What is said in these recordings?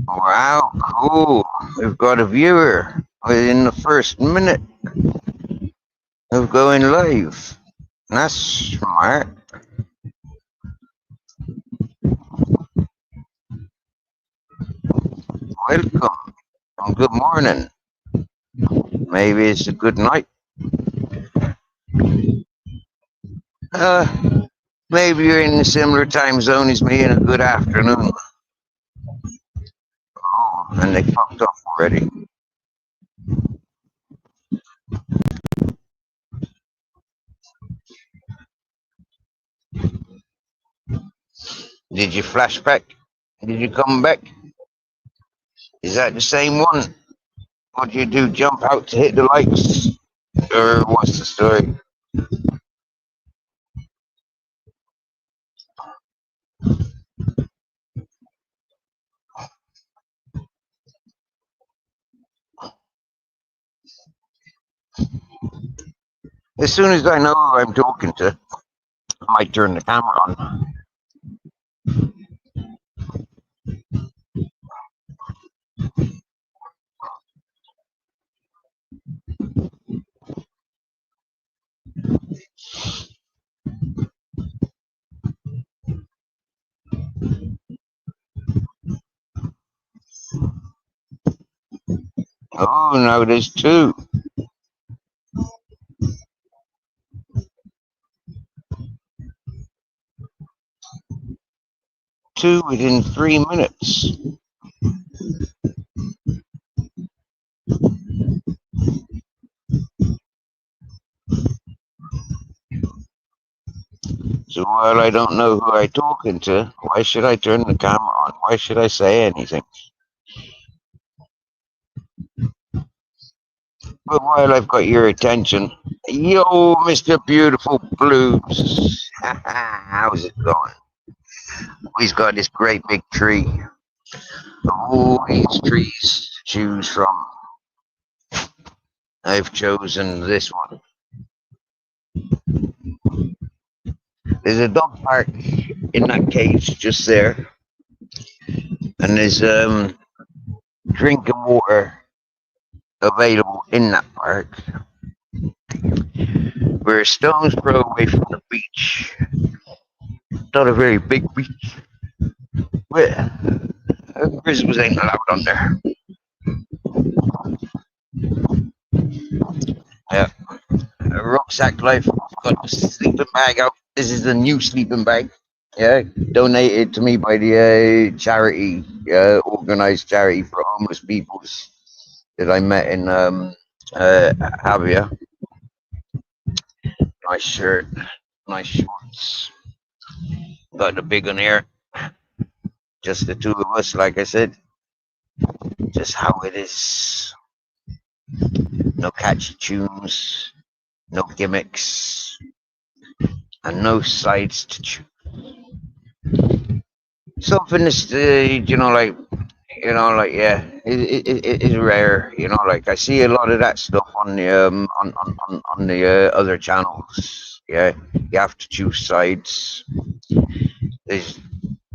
Wow, cool. We've got a viewer within the first minute of going live. That's smart. Welcome and good morning. Maybe it's a good night. Uh, Maybe you're in a similar time zone as me and a good afternoon. Oh, and they fucked off already. Did you flash back? Did you come back? Is that the same one? What do you do? Jump out to hit the likes? Or what's the story? As soon as I know who I'm talking to, I might turn the camera on. Oh, no, there's two. Two within 3 minutes. So while I don't know who I'm talking to, why should I turn the camera on? Why should I say anything? But while I've got your attention, yo, Mr. Beautiful Blues. How's it going? He's got this great big tree. Of all these trees to choose from, I've chosen this one. There's a dog park in that cage just there, and there's drinking water available in that park. We're a stone's throw away from the beach. Not a very big beach. But grizzlies ain't allowed on there. Yeah. Rucksack life. I've got the sleeping bag out. This is the new sleeping bag. Yeah, donated to me by the charity, organized charity for homeless peoples that I met in Avia. Nice shirt, nice shorts. Got the big one here. Just the two of us, like I said. Just how it is. No catchy tunes, no gimmicks, and no sides to choose. Something that's, yeah, it's rare. Like I see a lot of that stuff on the on the other channels. Yeah, you have to choose sides. There's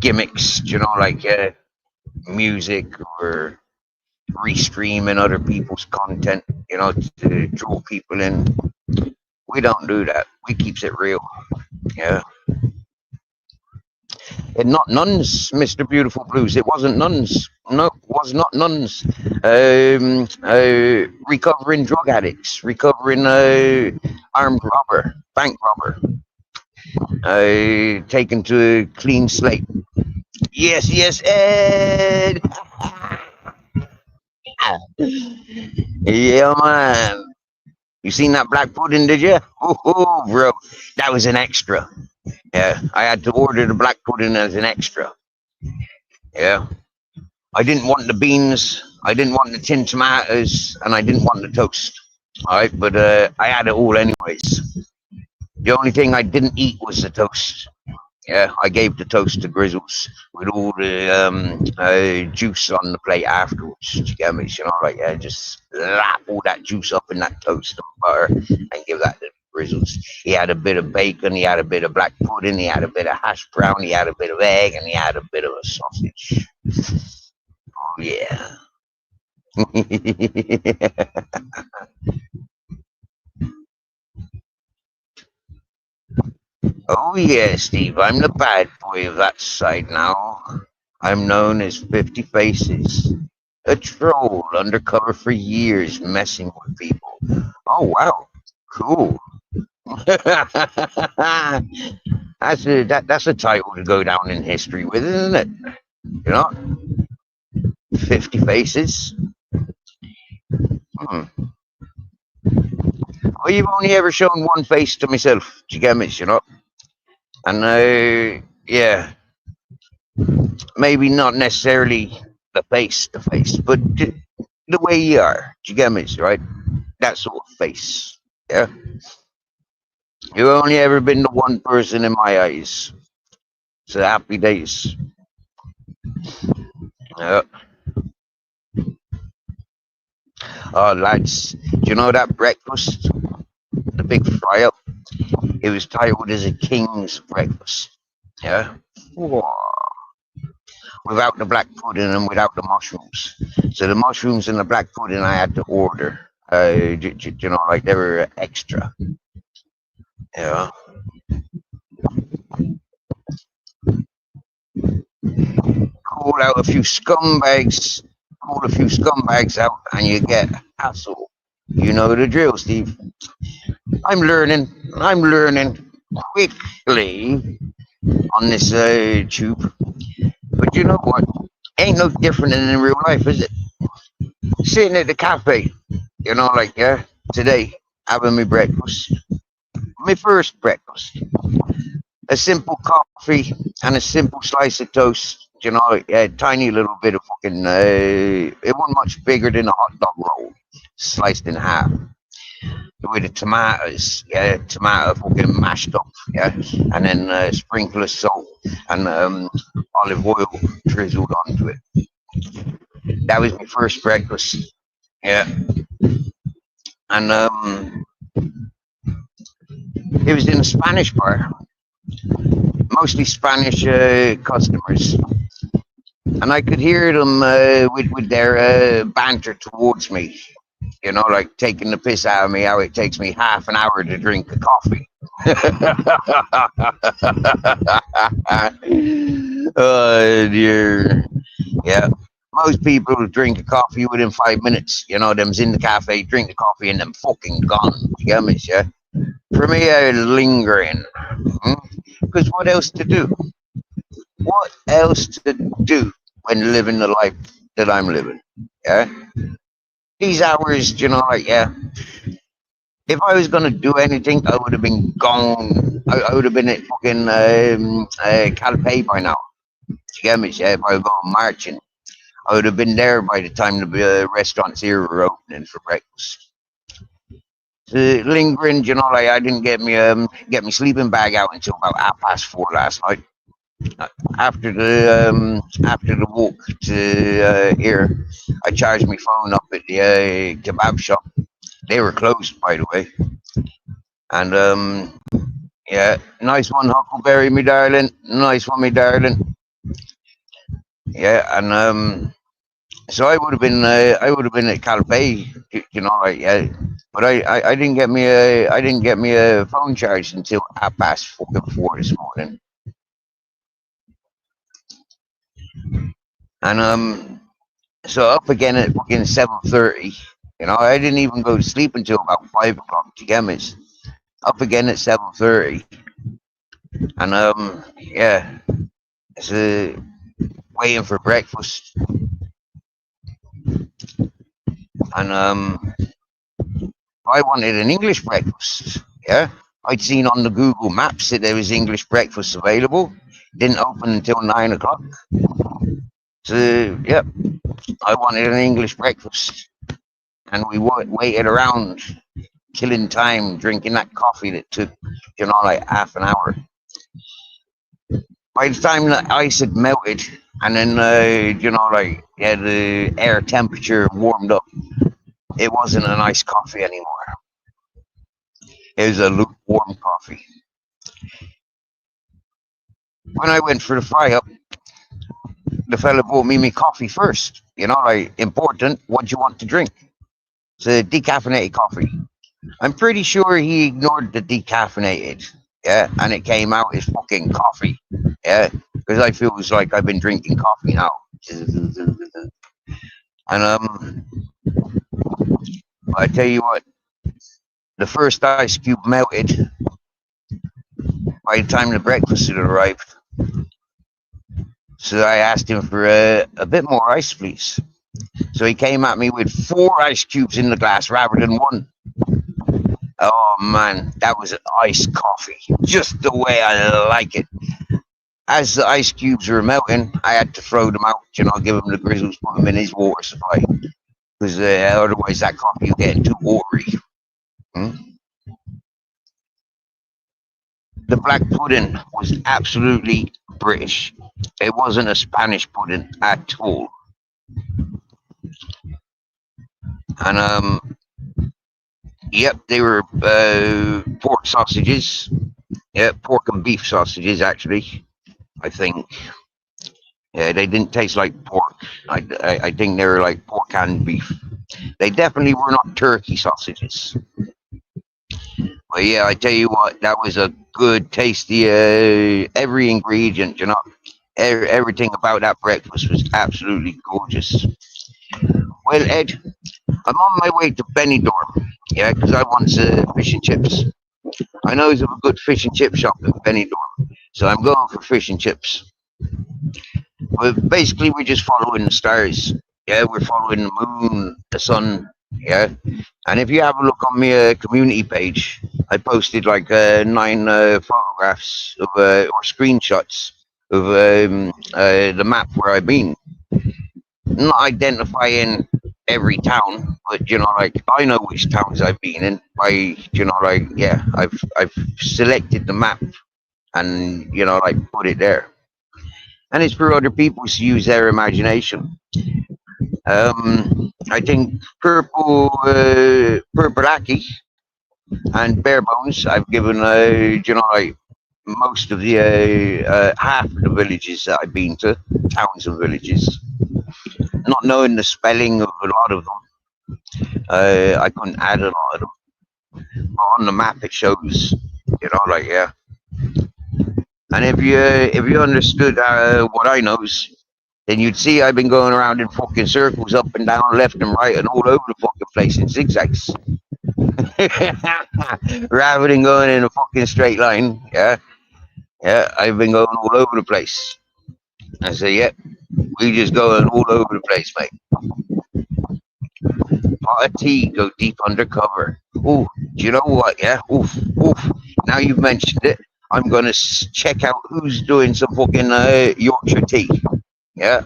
gimmicks, like music or restreaming other people's content, to draw people in. We don't do that. We keeps it real. Yeah. And not nuns, Mr. Beautiful Blues. It wasn't nuns. No, it was not nuns. Recovering drug addicts, recovering armed robber, bank robber, taken to a clean slate. Yes, yes, Ed. Yeah, man. You seen that black pudding, did you? Oh, bro, that was an extra. Yeah, I had to order the black pudding as an extra. Yeah, I didn't want the beans, I didn't want the tin tomatoes, and I didn't want the toast. All right, but I had it all anyways. The only thing I didn't eat was the toast. Yeah, I gave the toast to Grizzles with all the juice on the plate afterwards. You get me? Like, yeah, just lap all that juice up in that toast and butter and give that to Grizzles. He had a bit of bacon, he had a bit of black pudding, he had a bit of hash brown, he had a bit of egg, and he had a bit of a sausage. yeah. Oh yeah, Steve, I'm the bad boy of that side now. I'm known as 50 Faces. A troll undercover for years messing with people. Oh wow. Cool. That's a title to go down in history with, isn't it? You know? 50 Faces. Hmm. Well, you've only ever shown one face to myself, do you get me, you know? And yeah, maybe not necessarily the face to face, but the way you are, do you get me, right? That sort of face. Yeah. You've only ever been the one person in my eyes. So happy days. Yeah. Oh, lads, do you know that breakfast? The big fry up? It was titled as a king's breakfast. Yeah. Whoa. Without the black pudding and without the mushrooms. So the mushrooms and the black pudding I had to order. You know, like they were extra. Yeah. Call out a few scumbags. Call a few scumbags out, and you get hassle. You know the drill, Steve. I'm learning. I'm learning quickly on this tube. But you know what? Ain't no different than in real life, is it? Sitting at the cafe, you know, like yeah, today having my breakfast, my first breakfast, a simple coffee and a simple slice of toast. You know, a tiny little bit of fucking. It wasn't much bigger than a hot dog roll, sliced in half with the tomatoes. Yeah, tomato fucking mashed up. Yeah, and then sprinkle of salt and olive oil drizzled onto it. That was my first breakfast. Yeah, and it was in a Spanish bar, mostly Spanish customers, and I could hear them with their banter towards me. You know, like taking the piss out of me. How it takes me half an hour to drink a coffee. Oh dear. Yeah. Most people drink a coffee within 5 minutes. You know, them's in the cafe, drink the coffee, and them fucking gone. You get me, yeah? For me, I lingering. Because what else to do? What else to do when living the life that I'm living? Yeah. These hours, you know, like yeah. If I was gonna do anything, I would have been gone. I would have been at fucking Calpe by now. You get me? Yeah, if I was going marching, I would have been there by the time the restaurants here were opening for breakfast. Lingering, you know, like I didn't get me sleeping bag out until about 4:30 last night. After the walk to here, I charged my phone up at the kebab shop. They were closed, by the way. And yeah, nice one, Huckleberry, me darling. Nice one, me darling. Yeah, and so I would have been at Calpe, you know, like yeah. But I didn't get me a phone charged until 4:30 this morning. And so up again at fucking 7:30. You know, I didn't even go to sleep until about 5 o'clock. You get me? Up again at 7:30, and yeah, so waiting for breakfast, and I wanted an English breakfast. Yeah, I'd seen on the Google Maps that there was English breakfast available. Didn't open until 9 o'clock. So yeah, I wanted an English breakfast, and we waited around, killing time, drinking that coffee that took, you know, like half an hour. By the time the ice had melted, and then you know, like yeah, the air temperature warmed up, it wasn't an iced coffee anymore. It was a lukewarm coffee. When I went for the fry up, the fella brought me coffee first. You know, like important. What do you want to drink? It's a decaffeinated coffee. I'm pretty sure he ignored the decaffeinated. Yeah, and it came out as fucking coffee. Yeah, because I feel it's like I've been drinking coffee now. And I tell you what, the first ice cube melted by the time the breakfast had arrived. So I asked him for a bit more ice, please. So he came at me with 4 ice cubes in the glass rather than 1. Oh man, that was iced coffee, just the way I like it. As the ice cubes were melting, I had to throw them out. You know, give him the grizzles, put them in his water supply, because otherwise that coffee was getting too watery. Hmm? The black pudding was absolutely British. It wasn't a Spanish pudding at all. And yep, they were pork sausages. Yeah, pork and beef sausages, actually. I think. Yeah, they didn't taste like pork. I think they were like pork and beef. They definitely were not turkey sausages. But yeah, I tell you what, that was a good, tasty. Every ingredient, you know, everything about that breakfast was absolutely gorgeous. Well, Ed, I'm on my way to Benidorm. Yeah, because I want fish and chips. I know there's a good fish and chip shop in Benidorm, so I'm going for fish and chips. But basically, we're just following the stars. Yeah, we're following the moon, the sun. Yeah, and if you have a look on my community page, I posted like 9 photographs of or screenshots of the map where I've been. Not identifying every town, but you know, like I know which towns I've been in. You know, like yeah, I've selected the map and you know, like put it there. And it's for other people to use their imagination. I think Purple Aki and Bare Bones, I've given you know, like most of the half of the villages that I've been to, towns and villages, not knowing the spelling of a lot of them. I couldn't add a lot of them, but on the map it shows, you know, like yeah. And if you understood what I knows, then you'd see I've been going around in fucking circles, up and down, left and right, and all over the fucking place in zigzags, rather than going in a fucking straight line. Yeah, yeah, I've been going all over the place. I say, yeah, we just going all over the place, mate. Pot of tea, go deep undercover. Oh, do you know what? Yeah, oof, oof. Now you've mentioned it, I'm gonna check out who's doing some fucking Yorkshire tea. Yeah,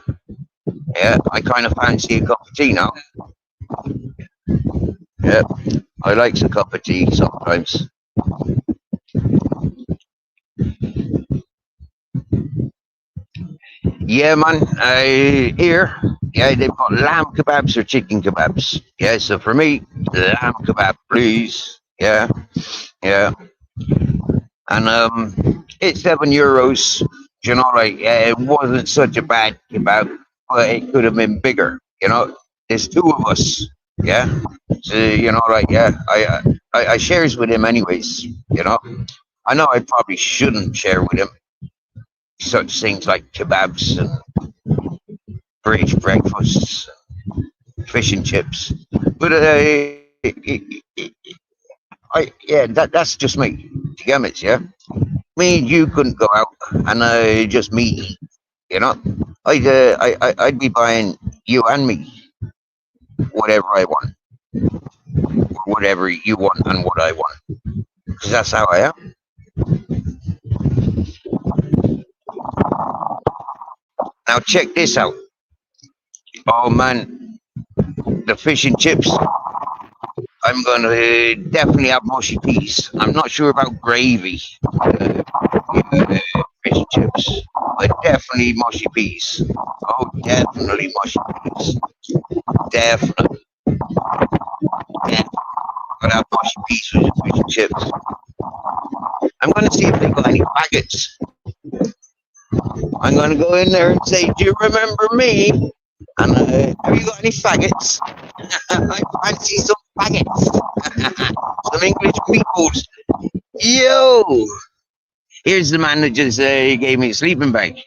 yeah. I kind of fancy a cup of tea now. Yeah, I like a cup of tea sometimes. Yeah, man. Here, yeah, they've got lamb kebabs or chicken kebabs. Yeah, so for me, lamb kebab, please. Yeah, yeah. And it's €7. You know, like yeah, it wasn't such a bad kebab, but it could have been bigger. You know, there's 2 of us. Yeah, so you know, like yeah, I shares with him anyways. You know, I know I probably shouldn't share with him such things like kebabs and British breakfasts, fish and chips, but yeah, that's just me. You get me? Yeah, me and you couldn't go out and just me eat. You know, I'd be buying you and me whatever I want, or whatever you want and what I want, because that's how I am. Now check this out. Oh man, the fish and chips. I'm gonna definitely have mushy peas. I'm not sure about gravy, fish and chips, but definitely mushy peas. Oh, definitely mushy peas. Definitely. Yeah, gonna have mushy peas with fish and chips. I'm gonna see if they got any faggots. I'm going to go in there and say, "Do you remember me? And have you got any faggots? I fancy some faggots, some English meatballs. Yo, here's the man that just gave me a sleeping bag.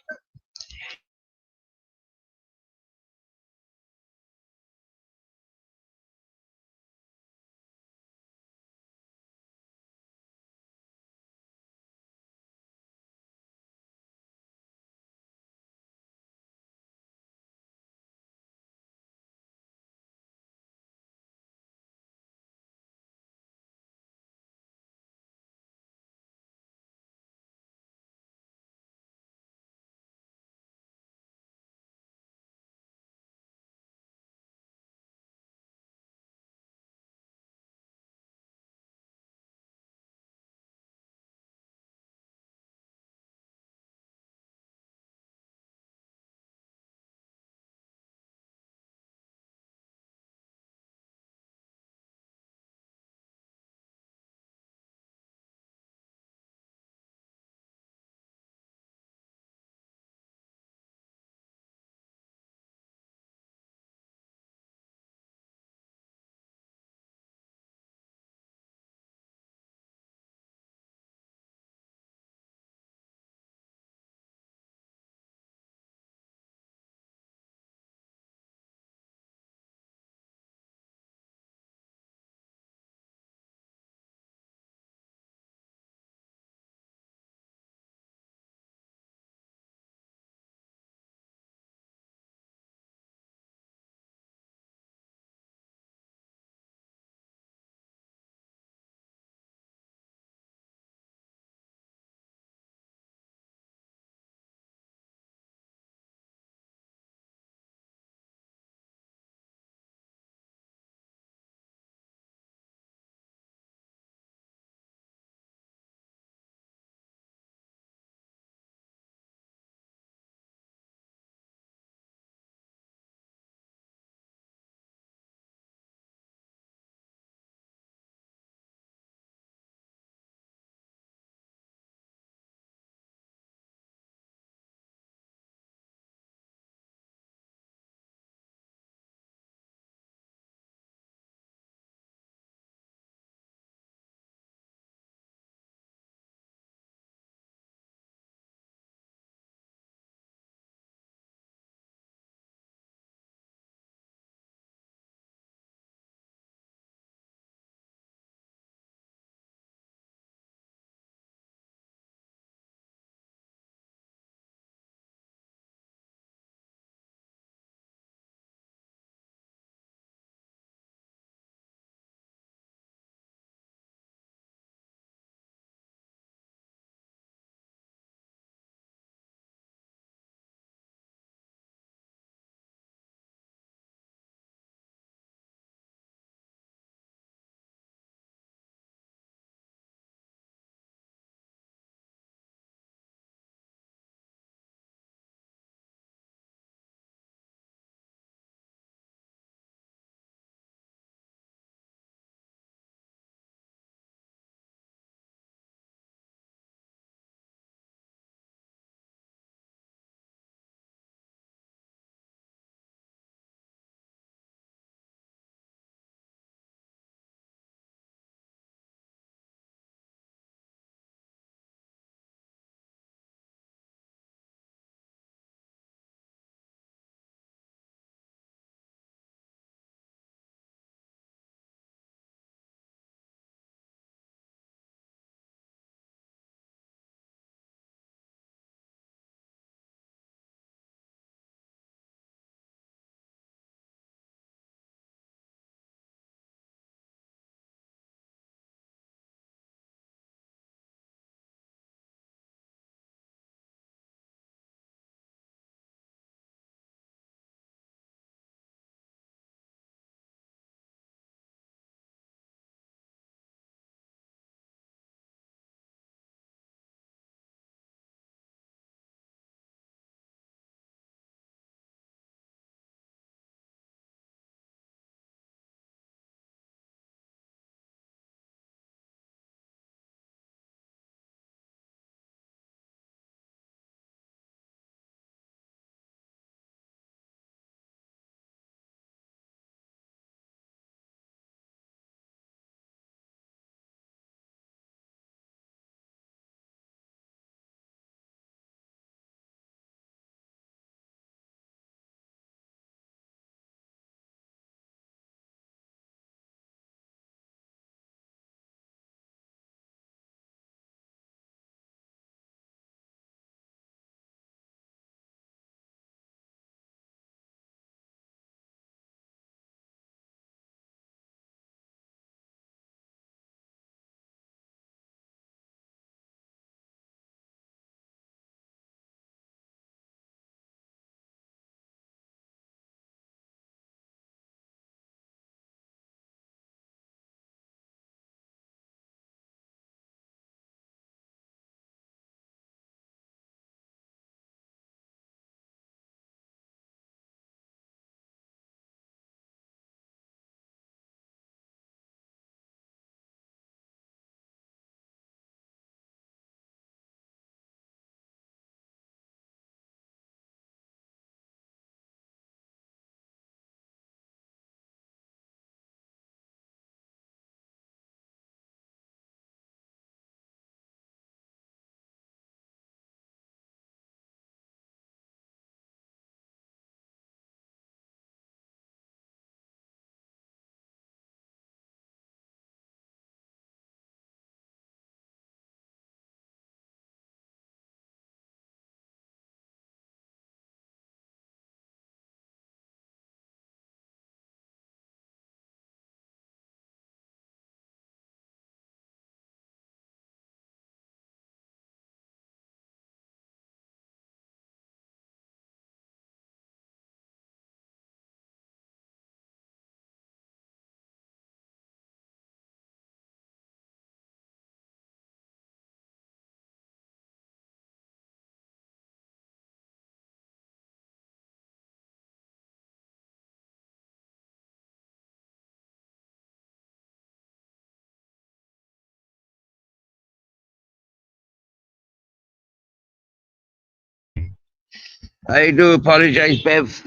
I do apologize, Bev,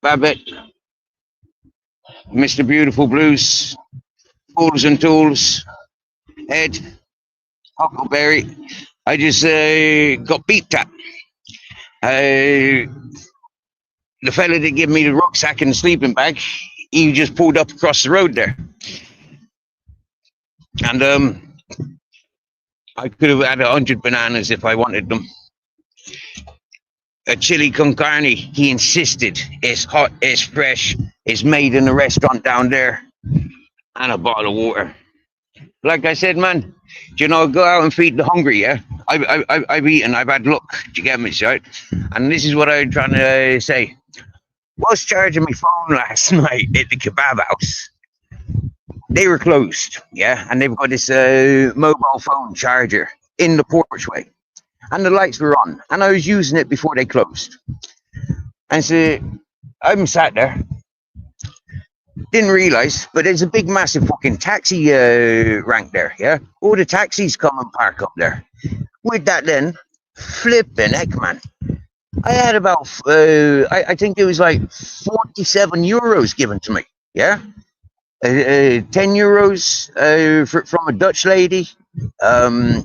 Babbitt, Mr. Beautiful Blues, Fools and Tools, Ed, Huckleberry. I just got beeped at. Uh, the fella that gave me the rucksack and the sleeping bag, he just pulled up across the road there. And I could have had 100 bananas if I wanted them. A chili con carne, he insisted. It's hot, it's fresh, it's made in a restaurant down there. And a bottle of water. Like I said, man, you know, go out and feed the hungry, yeah? I've eaten, I've had luck. Do you get me, right? And this is what I'm trying to say. Was charging my phone last night at the kebab house. They were closed, yeah? And they've got this mobile phone charger in the porchway. And the lights were on. And I was using it before they closed. And so I'm sat there. Didn't realize, but there's a big, massive fucking taxi rank there, yeah? All the taxis come and park up there. With that, then, flipping heck, man. I had about, I think it was like 47 euros given to me, yeah? 10 euros from a Dutch lady, 20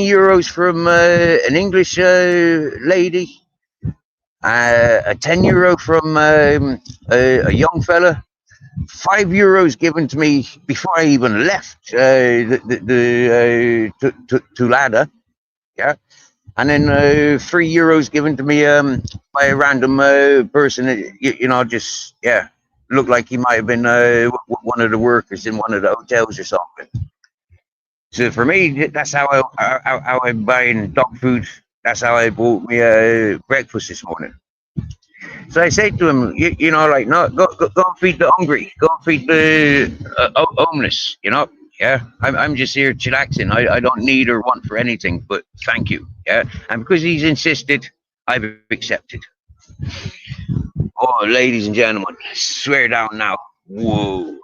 euros from an English lady, a 10 euro from a young fella, €5 given to me before I even left Tulada, yeah, and then €3 given to me by a random person. You know, just yeah, looked like he might have been one of the workers in one of the hotels or something. So for me, that's how I'm buying dog food. That's how I bought me breakfast this morning. So I say to him, you know, like, no, go and feed the hungry, go and feed the homeless, you know. Yeah, I'm just here chillaxing. I don't need or want for anything, but thank you. Yeah, and because he's insisted, I've accepted. Oh, ladies and gentlemen, swear down now. Whoa,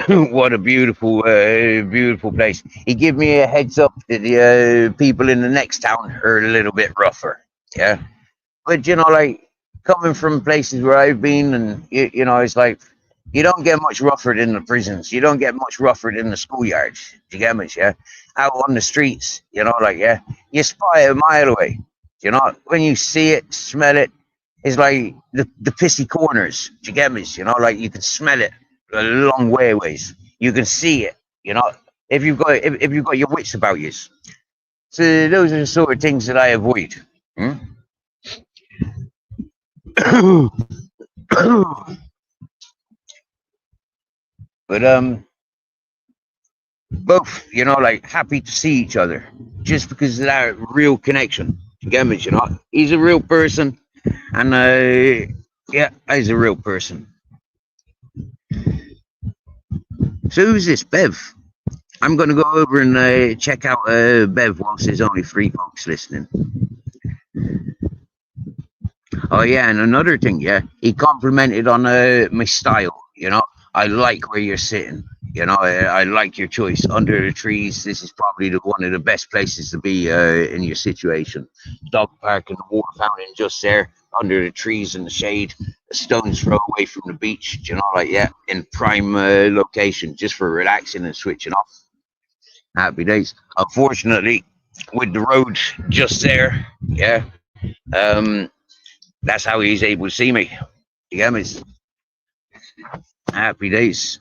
what a beautiful, beautiful place. He gave me a heads up that the people in the next town are a little bit rougher. Yeah, but you know, like coming from places where I've been, and you know, it's like you don't get much rougher than the prisons. You don't get much rougher than the schoolyards. Do you get me? Yeah, out on the streets, you know, like yeah, you spy it a mile away. You know, when you see it, smell it, it's like the pissy corners. Do you get me? You know, like you can smell it a long way ways. You can see it. You know, if you've got your wits about you. So those are the sort of things that I avoid. Hmm? But both, you know, like happy to see each other just because of that real connection. You get me? You know, he's a real person, and yeah, he's a real person. So who's this, Bev? I'm gonna go over and check out Bev whilst there's only three folks listening. Oh yeah, and another thing, yeah, he complimented on my style. You know, I like where you're sitting. You know, I like your choice under the trees. This is probably one of the best places to be in your situation. Dog park and the water fountain just there under the trees in the shade. A stone's throw away from the beach. You know, like yeah, in prime location just for relaxing and switching off. Happy days. Unfortunately, with the road just there, yeah. Um, that's how he's able to see me. You get me? Happy days.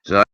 So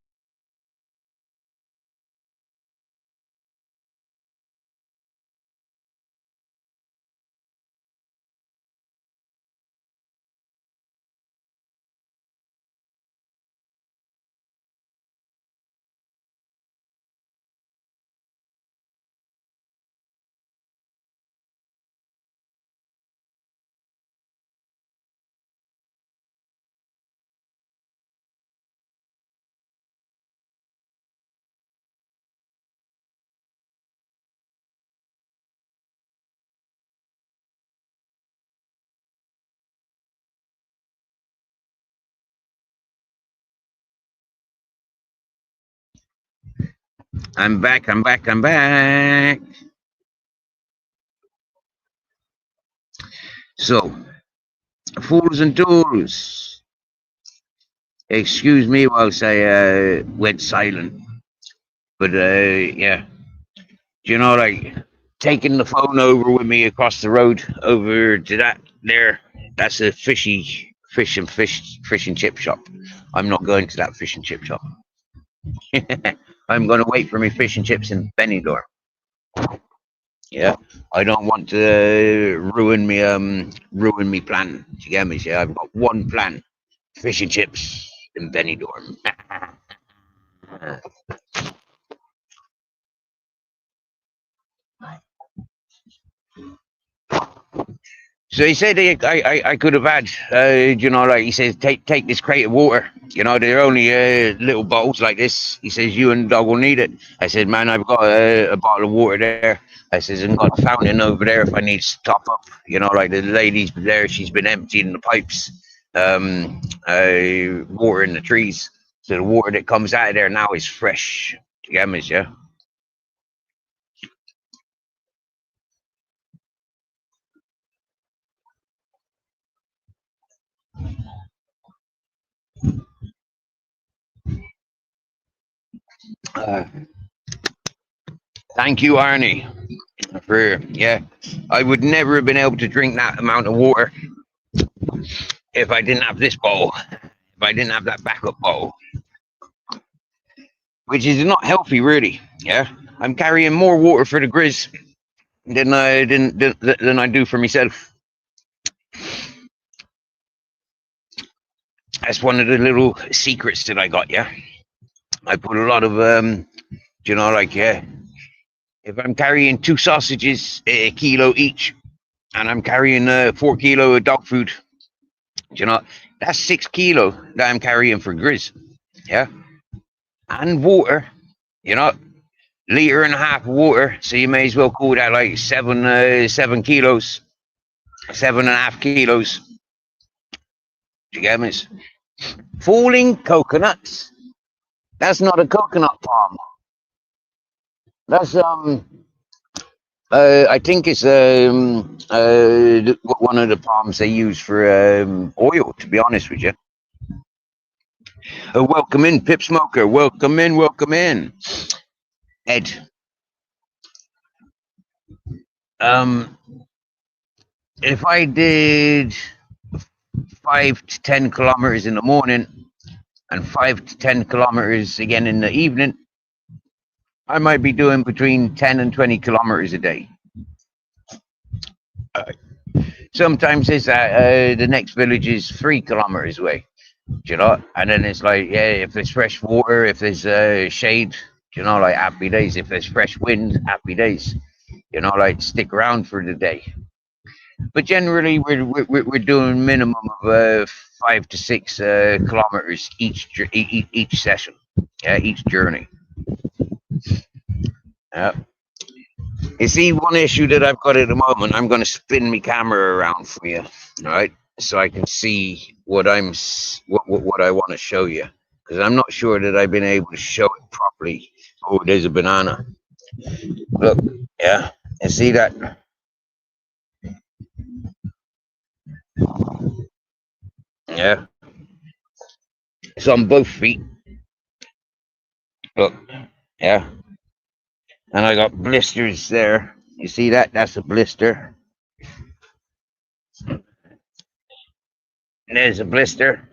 I'm back. I'm back. I'm back. So, fools and tools. Excuse me whilst I went silent. But yeah, like taking the phone over with me across the road over to that there. That's a fish and chip shop. I'm not going to that fish and chip shop. I'm going to wait for me fish and chips in Benidorm. Yeah, I don't want to ruin me plan. You get me? Yeah, I've got one plan: fish and chips in Benidorm. So he said I could have had, like he says, take this crate of water. They're only little bottles like this. He says you and the dog will need it. I said, man, I've got a bottle of water there. I says, and got a fountain over there if I need to top up. Like the lady's there, she's been emptying the pipes, watering the trees. So the water that comes out of there now is fresh. You get me, yeah? Uh, Thank you, Arnie. Yeah, I would never have been able to drink that amount of water if I didn't have this bowl, if I didn't have that backup bowl, which is not healthy, really. Yeah, I'm carrying more water for the Grizz than I do for myself. That's one of the little secrets that I got. Yeah, I put a lot of yeah. If I'm carrying 2 sausages a kilo each, and I'm carrying 4 kilo of dog food, you know that's 6 kilo that I'm carrying for Grizz. Yeah, and water. You know, liter and a half of water. So you may as well call that like 7 kilos, 7.5 kilos. Do you get me? Falling coconuts. That's not a coconut palm. That's I think it's one of the palms they use for oil. To be honest with you. Welcome in, Pip Smoker. Welcome in. Welcome in, Ed. Um, if I did 5 to 10 kilometers in the morning and 5 to 10 kilometers again in the evening, I might be doing between 10 and 20 kilometers a day. Uh, Sometimes it's the next village is 3 kilometers away, and then it's like, yeah, if there's fresh water, if there's shade, like happy days. If there's fresh wind, happy days. Like stick around for the day. But generally, we're doing minimum of 5 to 6 kilometers each session, yeah, each journey. Yeah. You see, one issue that I've got at the moment, I'm going to spin my camera around for you, all right, so I can see what what I want to show you, because I'm not sure that I've been able to show it properly. Oh, there's a banana. Look, yeah, you see that? Yeah, it's on both feet. Look, yeah, and I got blisters there. You see that? That's a blister. There's a blister.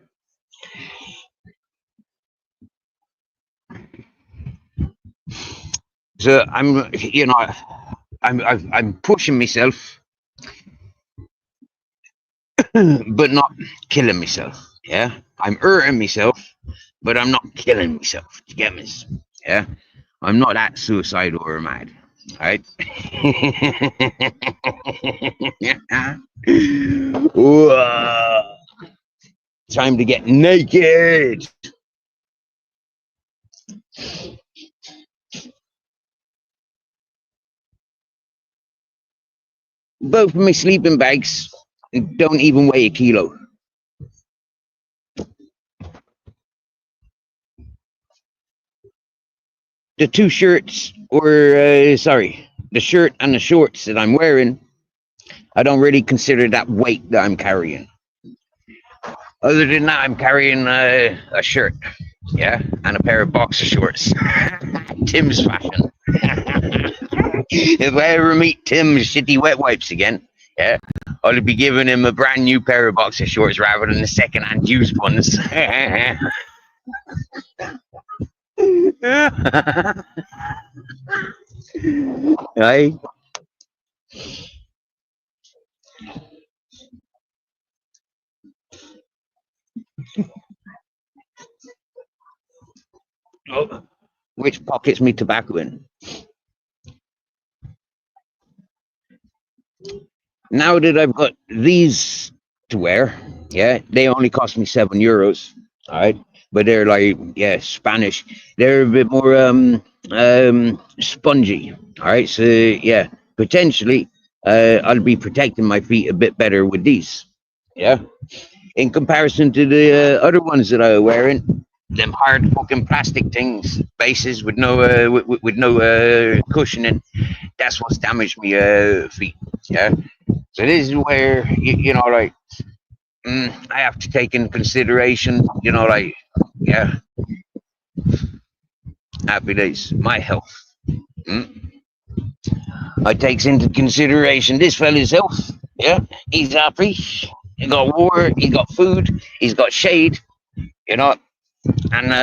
So I'm pushing myself, but not killing myself. Yeah, I'm hurting myself, but I'm not killing myself. You get me? Yeah, I'm not that suicidal or mad. Right? Time to get naked. Both of my sleeping bags don't even weigh a kilo. the two shirts, or sorry, the shirt and the shorts that I'm wearing, I don't really consider that weight that I'm carrying. Other than that, I'm carrying a shirt, yeah, and a pair of boxer shorts. Tim's fashion. If I ever meet Tim's shitty wet wipes again, yeah, I'll be giving him a brand new pair of boxer shorts rather than the second-hand used ones. Right? Oh, which pockets me tobacco in? Now that I've got these to wear, yeah, they only cost me €7. All right, but they're like, yeah, Spanish. They're a bit more spongy. All right, so yeah, potentially I'll be protecting my feet a bit better with these. Yeah, in comparison to the other ones that I was wearing, them hard fucking plastic things, bases with no with no cushioning. That's what's damaged me feet. Yeah. So this is where you know, like, I have to take in consideration, you know, like, yeah, happy days, my health. Mm. I takes into consideration this fella's health. Yeah, he's happy. He got water. He got food. He's got shade. You know, and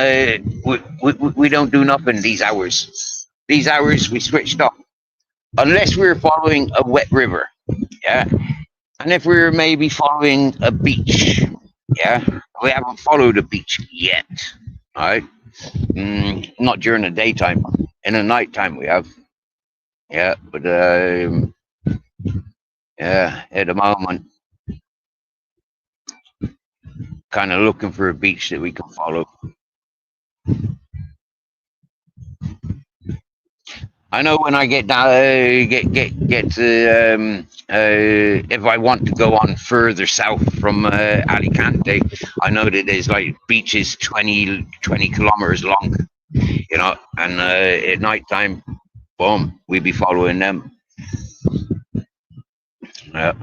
we don't do nothing these hours. These hours we switched off unless we're following a wet river. Yeah, and if we're maybe following a beach, yeah, we haven't followed a beach yet. All right, not during the daytime. In the nighttime we have, yeah, but yeah, at the moment, kind of looking for a beach that we can follow. I know when I get down, get to if I want to go on further south from Alicante, I know that there's like beaches 20 kilometers long, you know, and at night time, boom, we be following them. Uh,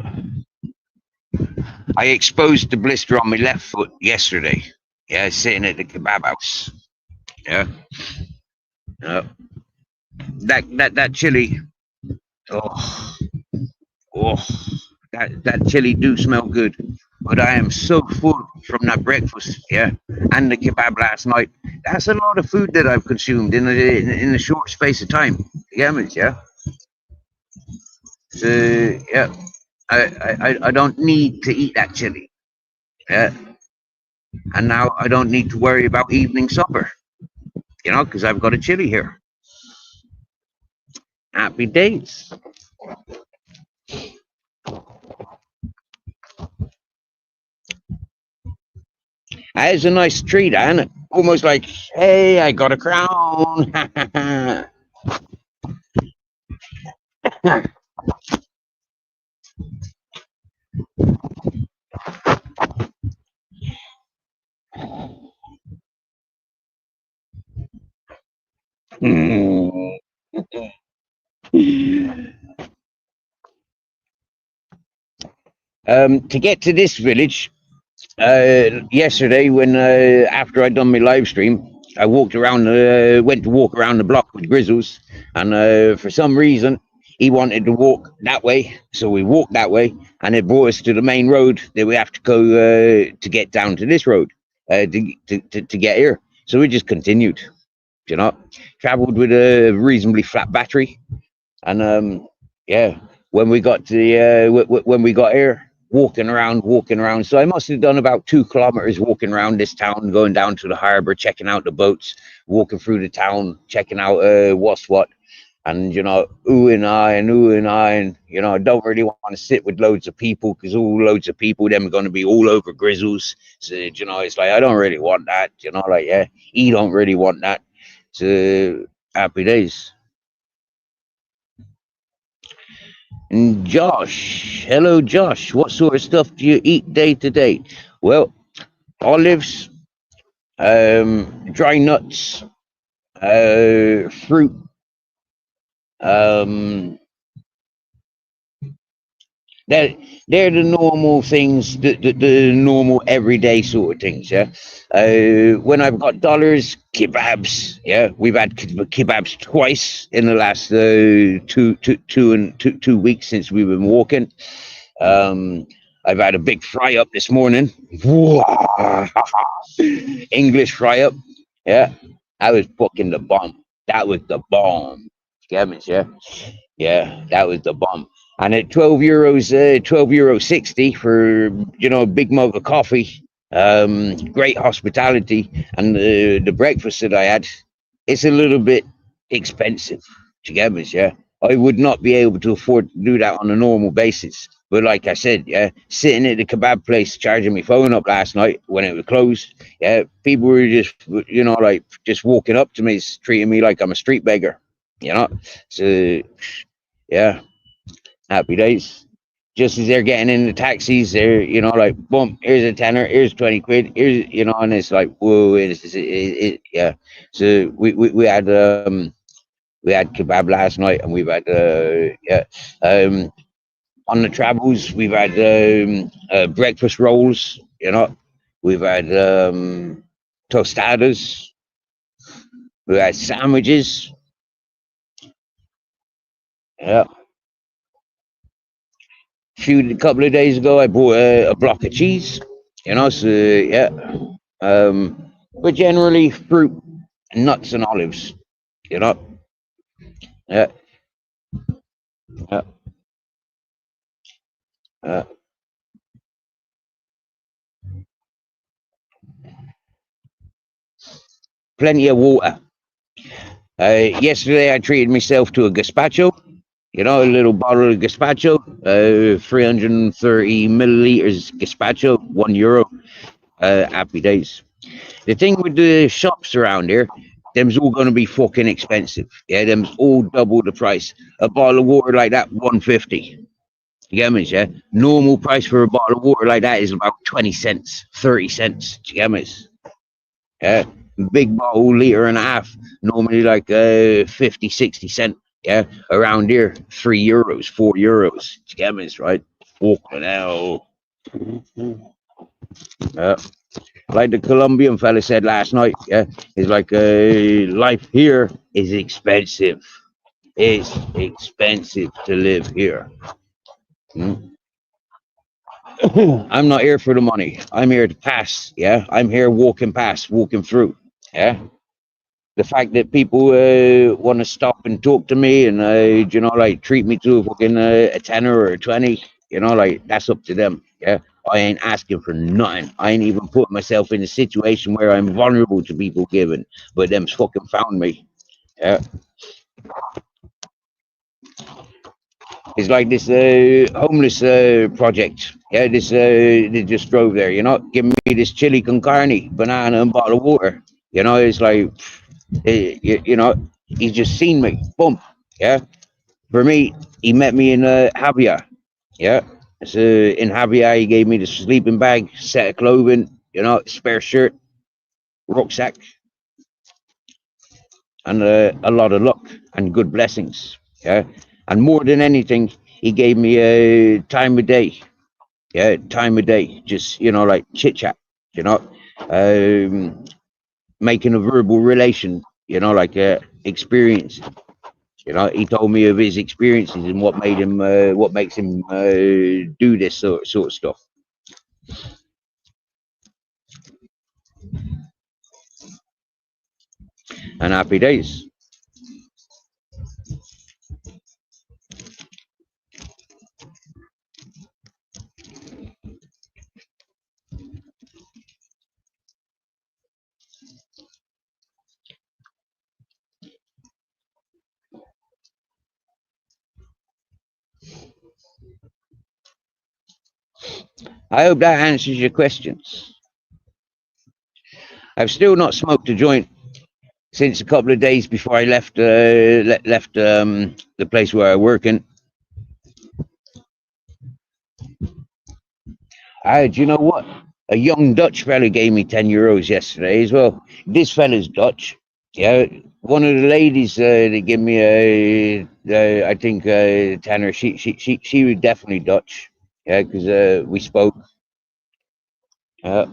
I exposed the blister on my left foot yesterday. Yeah, sitting at the kebab house. Yeah, uh, that chili. Oh, oh, that chili do smell good. But I am so full from that breakfast, yeah, and the kebab last night. That's a lot of food that I've consumed in a short space of time. You get me? Yeah. So yeah, I don't need to eat that chili. Yeah, and now I don't need to worry about evening supper. You know, because I've got a chili here. Happy days. That's a nice treat, and almost like, hey, I got a crown. To get to this village, yesterday when after I'd done my live stream, I walked around, went to walk around the block with Grizzles, and for some reason he wanted to walk that way, so we walked that way, and it brought us to the main road that we have to go to get down to this road to get here. So we just continued, you know, traveled with a reasonably flat battery, and yeah, when we got to when we got here, walking around. So I must have done about 2 kilometers walking around this town, going down to the harbour, checking out the boats, walking through the town, checking out what's what. And, you know, ooh and I, and, you know, I don't really want to sit with loads of people because all loads of people, them are going to be all over Grizzles. So, you know, it's like, I don't really want that, you know, like, yeah, he don't really want that. So, happy days. And Josh, hello, Josh. What sort of stuff do you eat day to day? Well, olives, dry nuts, Fruit. Um, That they're the normal things, the normal everyday sort of things. Yeah. When I've got dollars, kebabs. Yeah, we've had kebabs twice in the last 2 weeks since we've been walking. Um, I've had a big fry up this morning. English fry up. Yeah, I was fucking the bomb. That was the bomb. Scammers, yeah. Yeah, that was the bomb. And at €12, €12.60 for a big mug of coffee. Great hospitality, and the breakfast that I had, it's a little bit expensive. To get me, yeah. I would not be able to afford to do that on a normal basis. But like I said, yeah, sitting at the kebab place charging my phone up last night when it was closed, yeah, people were just, like just walking up to me, treating me like I'm a street beggar, you know. So yeah, happy days. Just as they're getting in the taxis, they're like, boom, here's a tenner, here's 20 quid, here's and it's like, whoa, yeah. So we had kebab last night, and we've had yeah. Um, on the travels, we've had breakfast rolls. We've had tostadas. We had sandwiches. Yeah. A couple of days ago, I bought a block of cheese. So yeah. But generally fruit, nuts, and olives. You know. Yeah. Yeah. Uh, Plenty of water. Yesterday, I treated myself to a gazpacho. A little bottle of gazpacho, 330 milliliters gazpacho, €1. Happy days. The thing with the shops around here, them's all going to be fucking expensive. Yeah, them's all double the price. A bottle of water like that, 150. You get me? Yeah. Normal price for a bottle of water like that is about 20 cents, 30 cents. You get me? Yeah. Big bottle, liter and a half, normally like 50, 60 cent. Yeah. Around here, €3, €4. You get me? Right? Fucking hell. Yeah. Like the Colombian fella said last night, yeah, it's like life here is expensive. It's expensive to live here. Hmm? I'm not here for the money. I'm here to pass. Yeah, I'm here walking past, walking through. Yeah, the fact that people want to stop and talk to me and like treat me to a fucking a tenner or a 20, like that's up to them. Yeah, I ain't asking for nothing. I ain't even put myself in a situation where I'm vulnerable to people giving, but them's fucking found me. Yeah, it's like this homeless project. Yeah, this they just drove there. Give me this chili con carne, banana, and bottle of water. It's like, he's just seen me. Boom. Yeah. For me, he met me in Javier. Yeah. So in Javier, he gave me the sleeping bag, set of clothing, spare shirt, rucksack, and a lot of luck and good blessings. Yeah. And more than anything, he gave me a time of day. Yeah, time of day. Just like chit chat. You know, um, making a verbal relation. Like experience. He told me of his experiences and what makes him do this sort of stuff. And happy days. I hope that answers your questions. I've still not smoked a joint since a couple of days before I left the place where I work in. Do you know what? A young Dutch fella gave me €10 yesterday as well. This fella's Dutch. Yeah, one of the ladies that gave me I think Tanner, she was definitely Dutch. Yeah, because we spoke. Uh,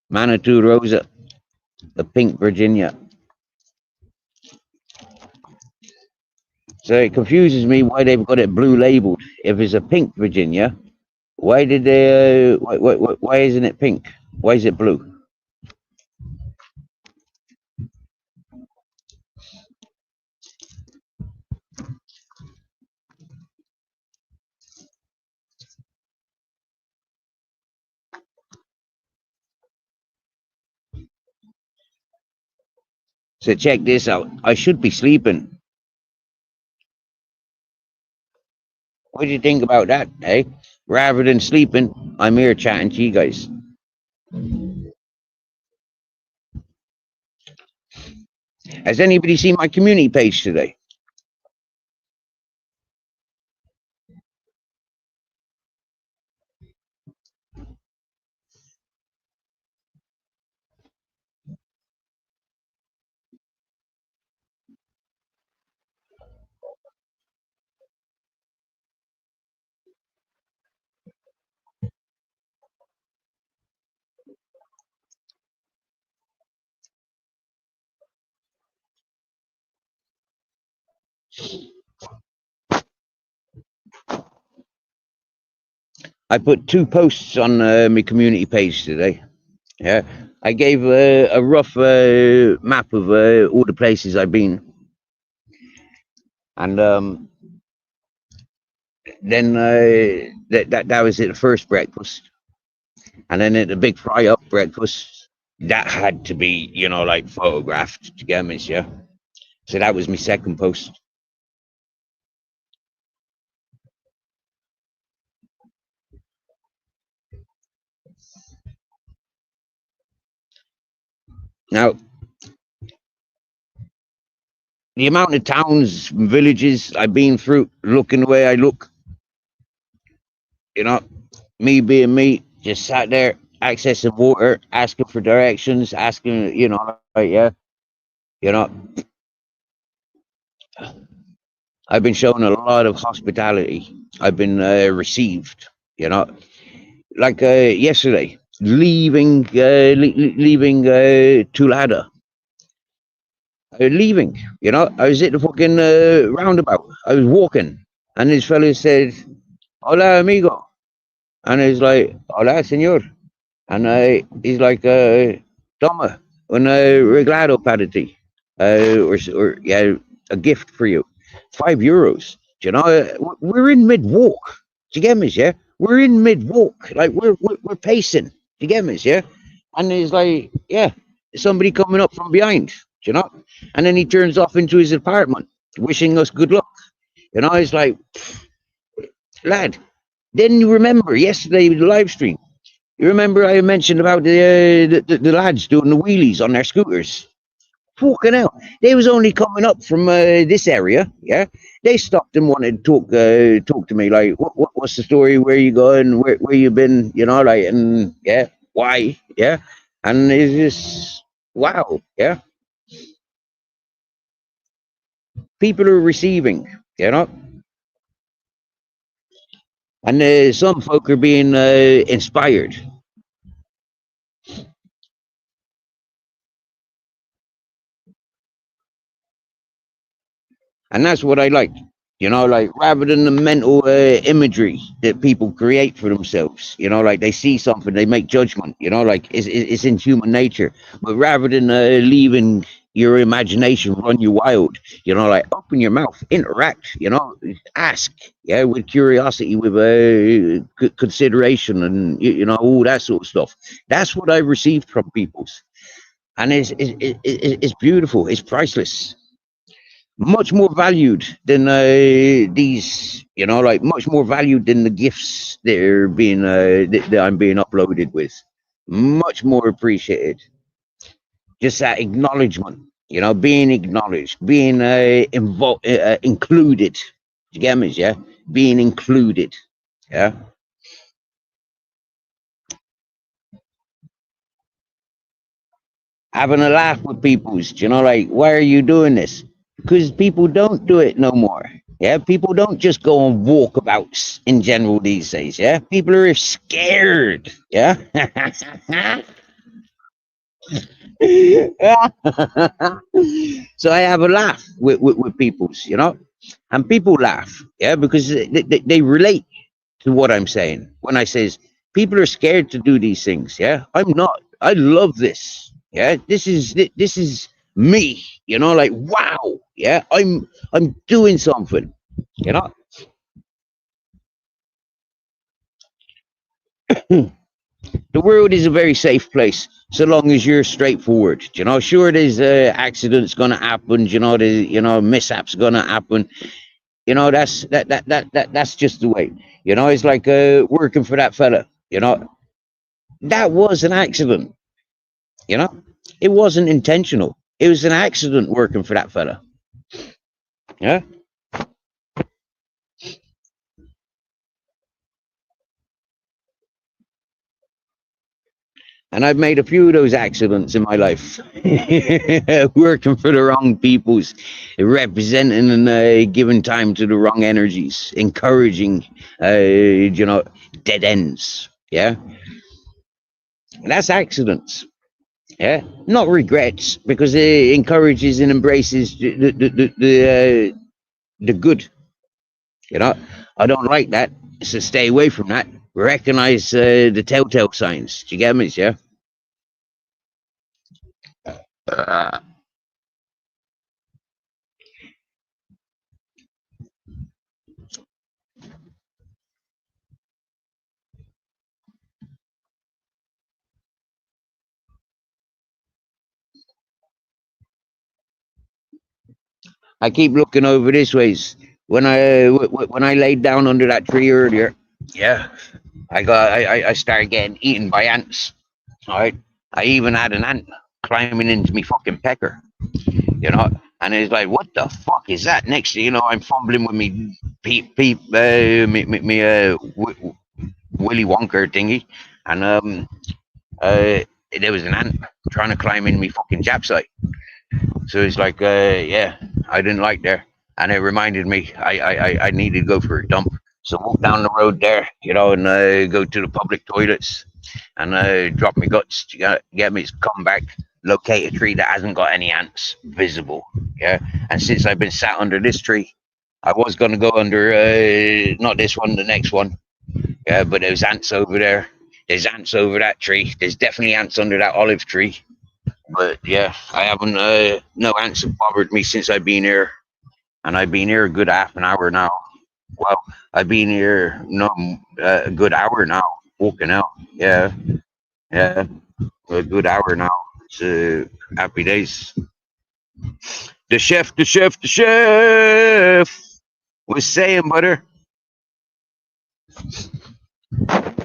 Manitou Rosa, the pink Virginia. So it confuses me why they've got it blue labeled. If it's a pink Virginia, why did they? Why isn't it pink? Why is it blue? So check this out. I should be sleeping. What do you think about that, eh? Rather than sleeping, I'm here chatting to you guys. Has anybody seen my community page today? I put two posts on my community page today. Yeah, I gave a rough map of all the places I've been, and then that was at the first breakfast, and then at the big fry up breakfast, that had to be like photographed to get me, yeah. So that was my second post. Now the amount of towns, villages I've been through, looking the way I look, you know, me being me, just sat there accessing water, asking for directions, asking, like, yeah, you know, I've been shown a lot of hospitality. I've been received, you know, like yesterday, leaving Tulada. Leaving, I was at the fucking roundabout. I was walking, and this fella said, "Hola, amigo," and he's like, "Hola, señor," and he's like, "Toma, un regalado para ti," or yeah, a gift for you, €5. We're in mid walk. Do you get me? Yeah, we're in mid walk. Like we're pacing. Do you get me? Yeah, and he's like, yeah, somebody coming up from behind. And then he turns off into his apartment, wishing us good luck. It's like, lad. Then you remember yesterday with the live stream. You remember I mentioned about the lads doing the wheelies on their scooters. Fucking hell. They was only coming up from this area, yeah. They stopped and wanted to talk to me, like, what's the story? Where you going? Where you been? Like, and yeah, why? Yeah. And it's just, wow, yeah. People are receiving, you know, and some folk are being inspired. And that's what I like. Like rather than the mental imagery that people create for themselves, like they see something, they make judgment, like it's in human nature. But rather than leaving your imagination run you wild, like open your mouth, interact, ask, yeah, with curiosity, with consideration, and all that sort of stuff. That's what I received from people's, and it's beautiful. It's priceless. much more valued than these, like much more valued than the gifts that are being that I'm being uploaded with. Much more appreciated. Just that acknowledgement, being acknowledged, being included. You get me? Yeah, being included. Yeah. Having a laugh with people's, like, why are you doing this? Because people don't do it no more. Yeah, people don't just go on walkabouts in general these days. Yeah, people are scared. Yeah. So I have a laugh with people's, and people laugh. Yeah, because they relate to what I'm saying when I says people are scared to do these things. Yeah, I'm not. I love this. Yeah, this is me. Like, wow. Yeah, I'm doing something. You know, the world is a very safe place so long as you're straightforward. Sure, there's accidents gonna happen. There's mishaps gonna happen. That's just the way. It's like working for that fella. That was an accident. You know, it wasn't intentional. It was an accident working for that fella. Yeah. And I've made a few of those accidents in my life, working for the wrong peoples, representing and giving time to the wrong energies, encouraging, dead ends. Yeah, that's accidents. Yeah, not regrets, because it encourages and embraces the good. You know, I don't like that, so stay away from that. Recognize the telltale signs. Do you get me? Yeah. Uh, I keep looking over this ways. When I laid down under that tree earlier, yeah, I started getting eaten by ants. All right, I even had an ant climbing into me fucking pecker. And it's like, what the fuck is that? Next thing you know, I'm fumbling with me Willy Wonka thingy, and uh, there was an ant trying to climb in me fucking Jap site. So it's like, yeah, I didn't like there, and it reminded me I needed to go for a dump. So walk down the road there, and go to the public toilets, and drop my guts to get me to come back, locate a tree that hasn't got any ants visible. Yeah, and since I've been sat under this tree, I was gonna go under not this one, the next one. Yeah, but there's ants over there. There's ants over that tree. There's definitely ants under that olive tree. But yeah, I haven't. No ants have bothered me since I've been here, and I've been here a good half an hour now. Well, I've been here no a good hour now, walking out. Yeah, yeah, a good hour now. So happy days. The chef was saying, butter.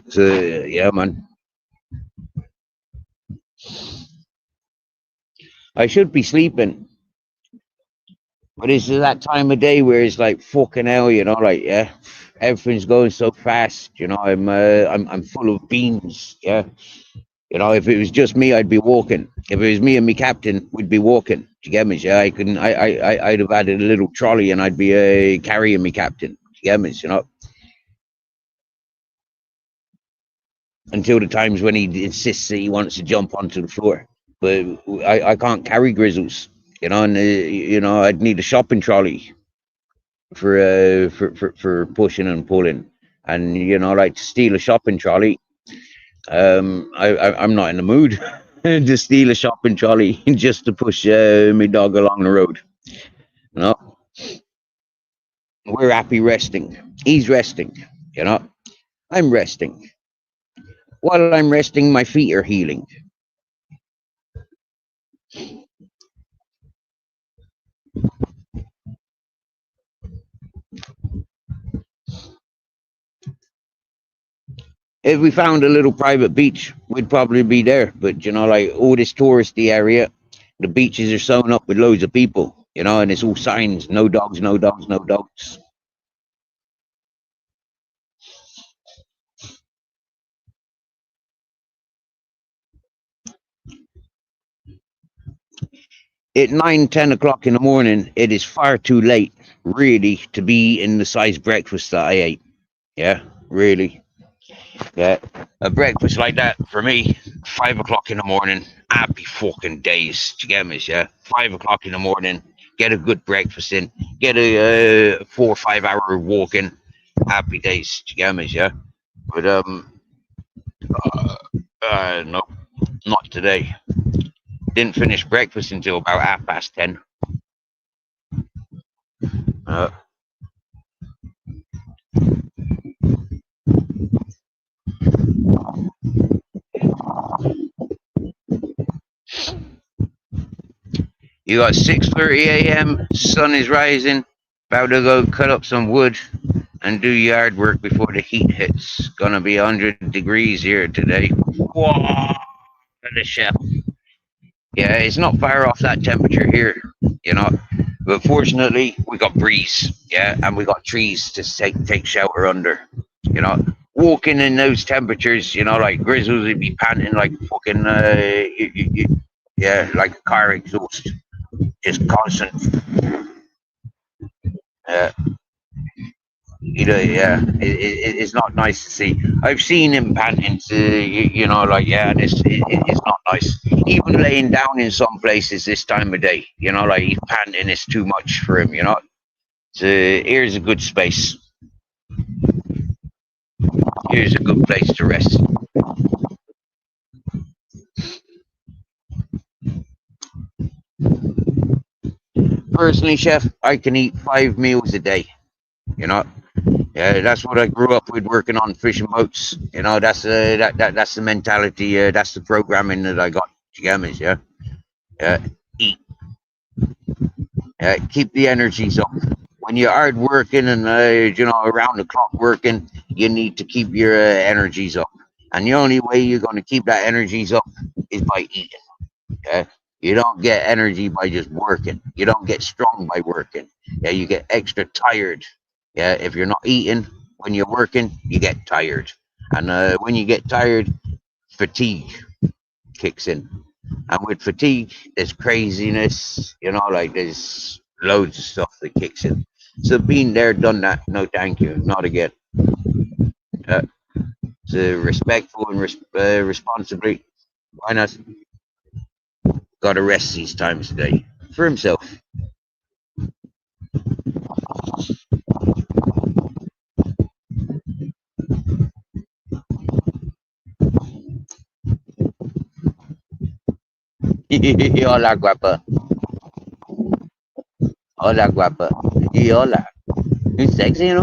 So yeah, man. I should be sleeping, but it's that time of day where it's like fucking hell, like, yeah, everything's going so fast. I'm full of beans. Yeah, if it was just me, I'd be walking. If it was me and me captain, we'd be walking. Do you get me? Yeah, I couldn't. I'd have added a little trolley, and I'd be carrying me captain. Do you get me? Until the times when he insists that he wants to jump onto the floor. But I can't carry grizzles, and I'd need a shopping trolley for pushing and pulling, and like to steal a shopping trolley. I'm not in the mood to steal a shopping trolley just to push my dog along the road. No, we're happy resting. He's resting. I'm resting. While I'm resting, my feet are healing. If we found a little private beach, we'd probably be there. But like all this touristy area, the beaches are sewn up with loads of people. And it's all signs: no dogs, no dogs, no dogs. At 9, 10 o'clock in the morning, it is far too late, really, to be in the size breakfast that I ate. Yeah, really. Yeah, a breakfast like that for me, 5 o'clock in the morning, happy fucking days. Do you get me? Yeah, 5 o'clock in the morning, get a good breakfast in, get a 4 or 5 hour walk in, happy days. Do you get me? Yeah, but no, not today. Didn't finish breakfast until about 10:30. Uh, you got 6:30 a.m. Sun is rising. About to go cut up some wood and do yard work before the heat hits. Gonna be 100 degrees here today. Whoa, the chef. Yeah, it's not far off that temperature here, you know. But fortunately, we got breeze, yeah, and we got trees to take shelter under, you know. Walking in those temperatures, like grizzles would be panting like fucking, yeah, like a car exhaust, just constant. Uh, yeah, it's not nice to see. I've seen him panting to, like, yeah, and it's not nice. Even laying down in some places this time of day, like he's panting, it's too much for him. So here's a good space. Here's a good place to rest. Personally, chef, I can eat 5 meals a day. You know, yeah, that's what I grew up with, working on fishing boats. That's that's the mentality. That's the programming that I got. Gammas, yeah, yeah. Eat, keep the energies up. When you're hard working and around the clock working, you need to keep your energies up. And the only way you're going to keep that energies up is by eating. Yeah, you don't get energy by just working. You don't get strong by working. Yeah, you get extra tired. Yeah, if you're not eating when you're working, you get tired. And when you get tired, fatigue kicks in. And with fatigue, there's craziness, like there's loads of stuff that kicks in. So being there, done that, no thank you, not again. Uh, so respectful and responsibly, why not? Got to rest these times today for himself. Hola, guapa. Hola, guapa. Hola. You're sexy, I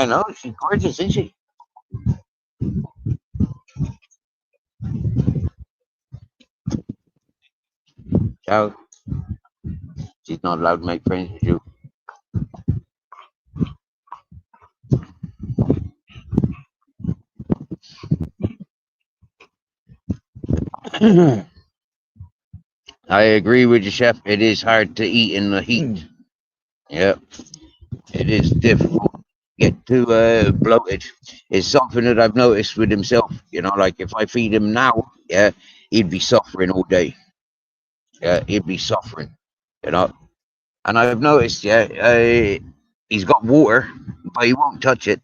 know. She's gorgeous, isn't she? Ciao. She's not allowed to make friends with you. I agree with you, chef. It is hard to eat in the heat. Yeah, it is difficult. Get too bloated. It's something that I've noticed with himself. Like if I feed him now, yeah, he'd be suffering all day. Yeah, he'd be suffering. You know, and I've noticed, yeah, he's got water, but he won't touch it.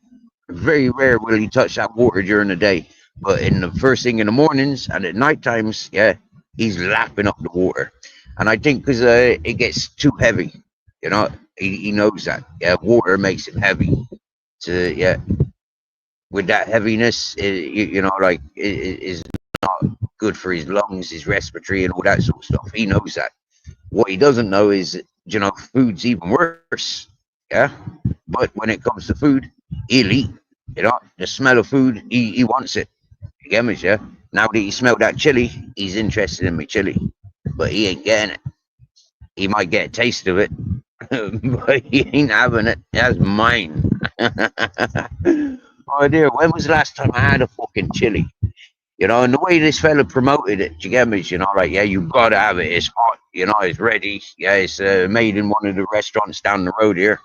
Very rare will he touch that water during the day. But in the first thing in the mornings and at night times, yeah, he's lapping up the water. And I think because it gets too heavy, he knows that. Yeah, water makes him heavy. So, yeah, with that heaviness, like, it is not good for his lungs, his respiratory, and all that sort of stuff. He knows that. What he doesn't know is, food's even worse. Yeah. But when it comes to food, he'll eat. The smell of food, he wants it. You get me, yeah? Now that he smelled that chili, he's interested in me chili. But he ain't getting it. He might get a taste of it, But he ain't having it. That's mine. Oh dear, when was the last time I had a fucking chili? You know, and the way this fella promoted it, do you get me? You know, like, yeah, you gotta have it. It's hot. You know, it's ready. Yeah, it's made in one of the restaurants down the road here.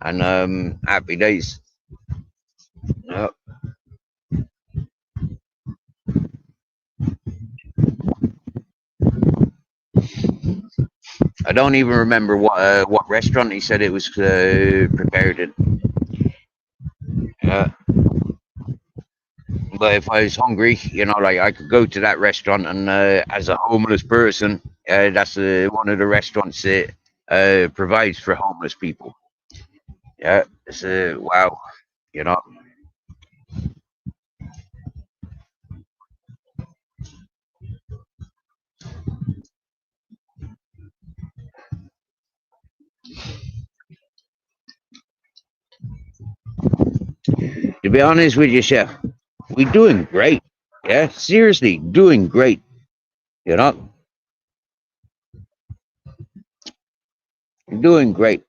And happy days. Uh, I don't even remember what restaurant he said it was prepared in. Uh, but if I was hungry, you know, like I could go to that restaurant, and as a homeless person, that's one of the restaurants that provides for homeless people. Yeah, it's wow, you know. To be honest with you, chef, we're doing great. Yeah, seriously, doing great. You know, doing great.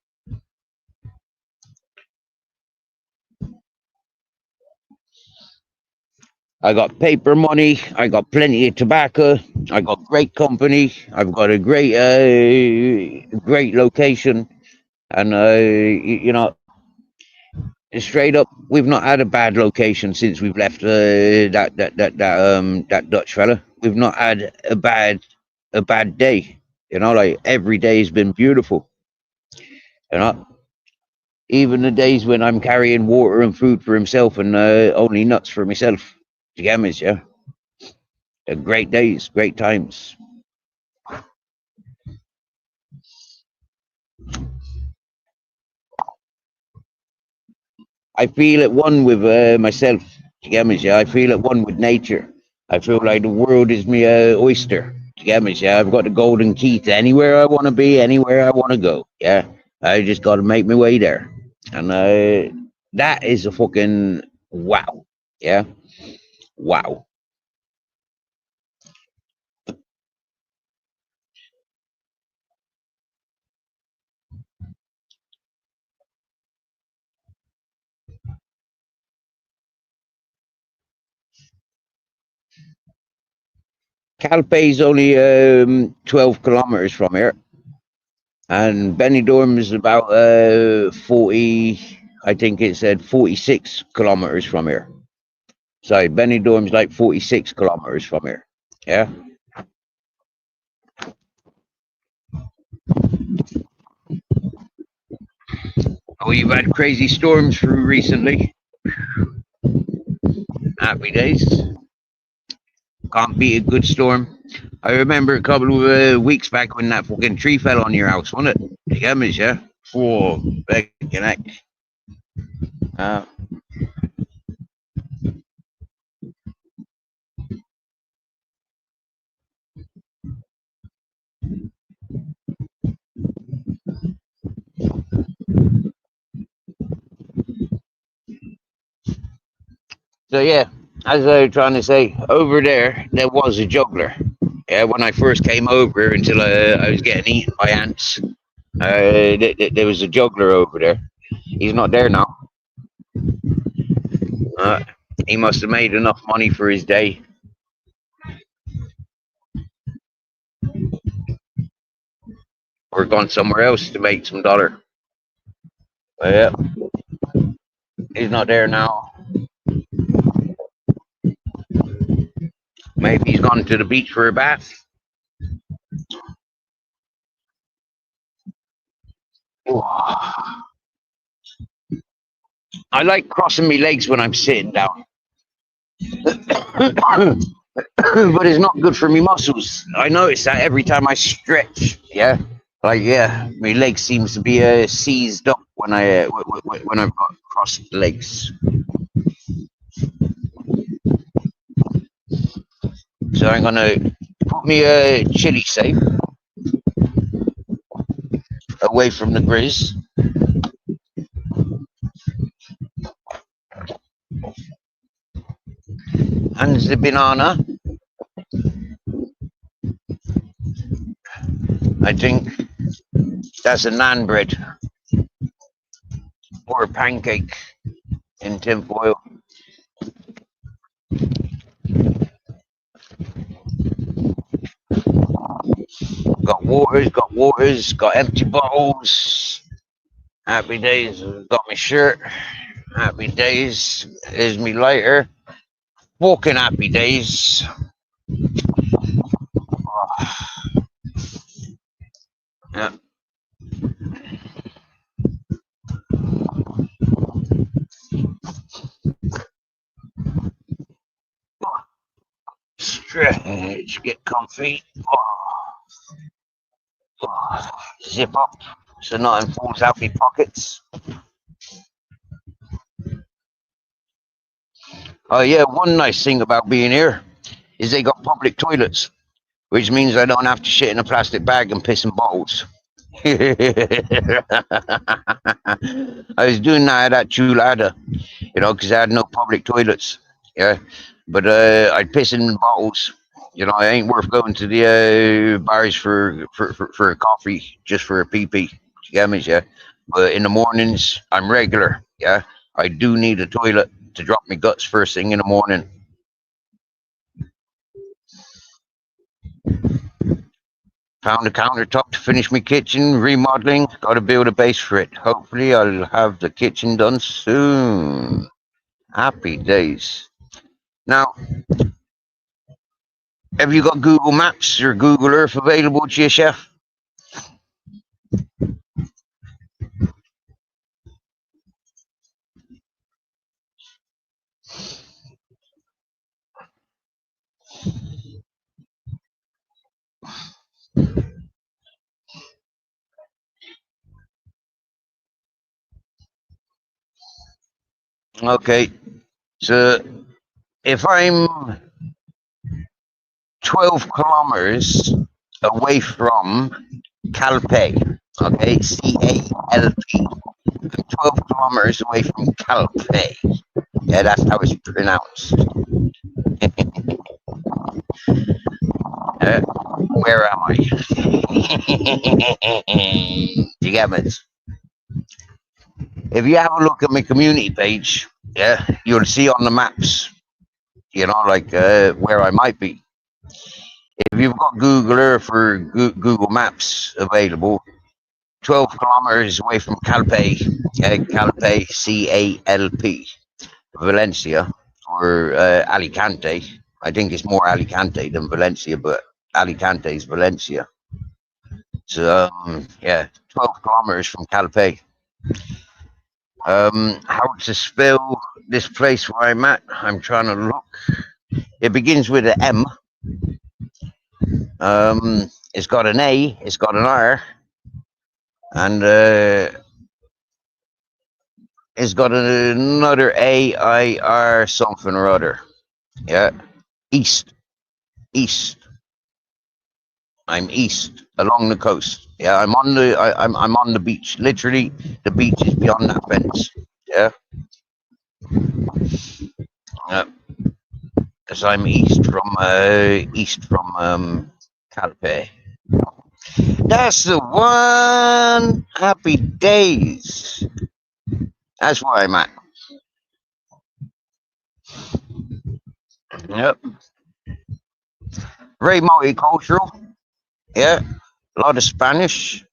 I got paper money. I got plenty of tobacco. I got great company. I've got a great location, and you know, straight up, we've not had a bad location since we've left that Dutch fella. We've not had a bad day. You know, like every day has been beautiful. You know, even the days when I'm carrying water and food for himself and only nuts for myself. You get me, yeah? Great days, great times. I feel at one with myself. You get me, yeah? I feel at one with nature. I feel like the world is me oyster. You get me, yeah? I've got the golden key to anywhere I want to be, anywhere I want to go. Yeah, I just got to make my way there, and that is a fucking wow. Yeah, wow. Calpe is only 12 kilometers from here, and Benidorm is about 40. I think it said 46 kilometers from here. Sorry, Benidorm's like 46 kilometers from here. Yeah. Oh, you've had crazy storms through recently. Happy days. Can't beat a good storm. I remember a couple of weeks back when that fucking tree fell on your house, wasn't it? You get me, yeah? Oh, begging heck. Uh, so, yeah, as I was trying to say, over there was a juggler. Yeah, when I first came over until I was getting eaten by ants, there was a juggler over there. He's not there now. Uh, he must have made enough money for his day or gone somewhere else to make some dollar. But yeah, he's not there now. Maybe he's gone to the beach for a bath. I like crossing my legs when I'm sitting down, but it's not good for me muscles. I notice that every time I stretch. Yeah, like yeah, my leg seems to be seized up when when I've got crossed legs. So I'm gonna put me a chili safe away from the grizz, and the banana. I think That's a naan bread or a pancake in tin foil. Got waters, got empty bottles. Happy days, got my shirt. Happy days is me lighter. Walking happy days. Yeah. Stretch, get comfy. Zip up so nothing falls out my pockets. Oh yeah, one nice thing about being here is they got public toilets, which means I don't have to shit in a plastic bag and piss in bottles. I was doing that at Chulada, because I had no public toilets. Yeah, but I'd piss in bottles. I ain't worth going to the bars for a coffee just for a pee pee. You get me? Yeah. But in the mornings, I'm regular. Yeah, I do need a toilet to drop my guts first thing in the morning. Found a countertop to finish my kitchen remodeling. Got to build a base for it. Hopefully, I'll have the kitchen done soon. Happy days. Now, have you got Google Maps or Google Earth available to you, Chef? Okay, so if I'm 12 kilometers away from Calpe, okay, Calp, 12 kilometers away from Calpe. Yeah, that's how it's pronounced. Where am I? You get me? If you have a look at my community page, yeah, you'll see on the maps, like where I might be. If you've got Google Earth or Google Maps available, 12 kilometers away from Calpe, Calpe, Calp, Valencia, or Alicante. I think it's more Alicante than Valencia, but Alicante is Valencia. So, 12 kilometers from Calpe. How to spell this place where I'm at? I'm trying to look. It begins with an M. It's got an A, it's got an R, and it's got another A, I, R, something or other. Yeah, east. I'm east along the coast. Yeah, I'm on the beach. Literally, the beach is beyond that fence. Yeah. Because I'm east from Calpe. That's the one. Happy days. That's where I'm at. Yep. Very multicultural. Yeah. A lot of Spanish,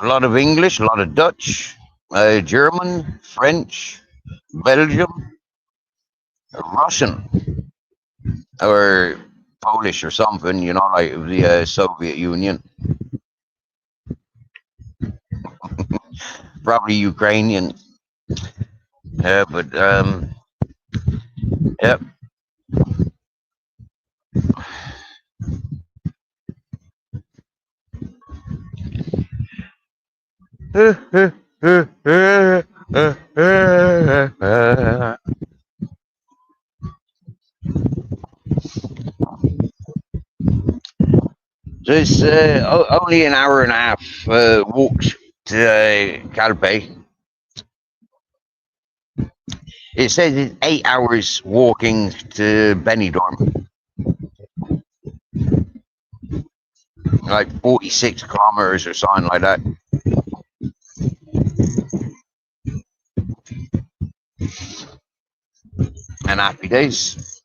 a lot of English, a lot of Dutch, German, French, Belgium, Russian, or Polish or something, like the Soviet Union. Probably Ukrainian. Yeah, but yep. So it's only an hour and a half walk to Calpe. It says it's 8 hours walking to Benidorm. Like 46 kilometers or something like that. and happy days.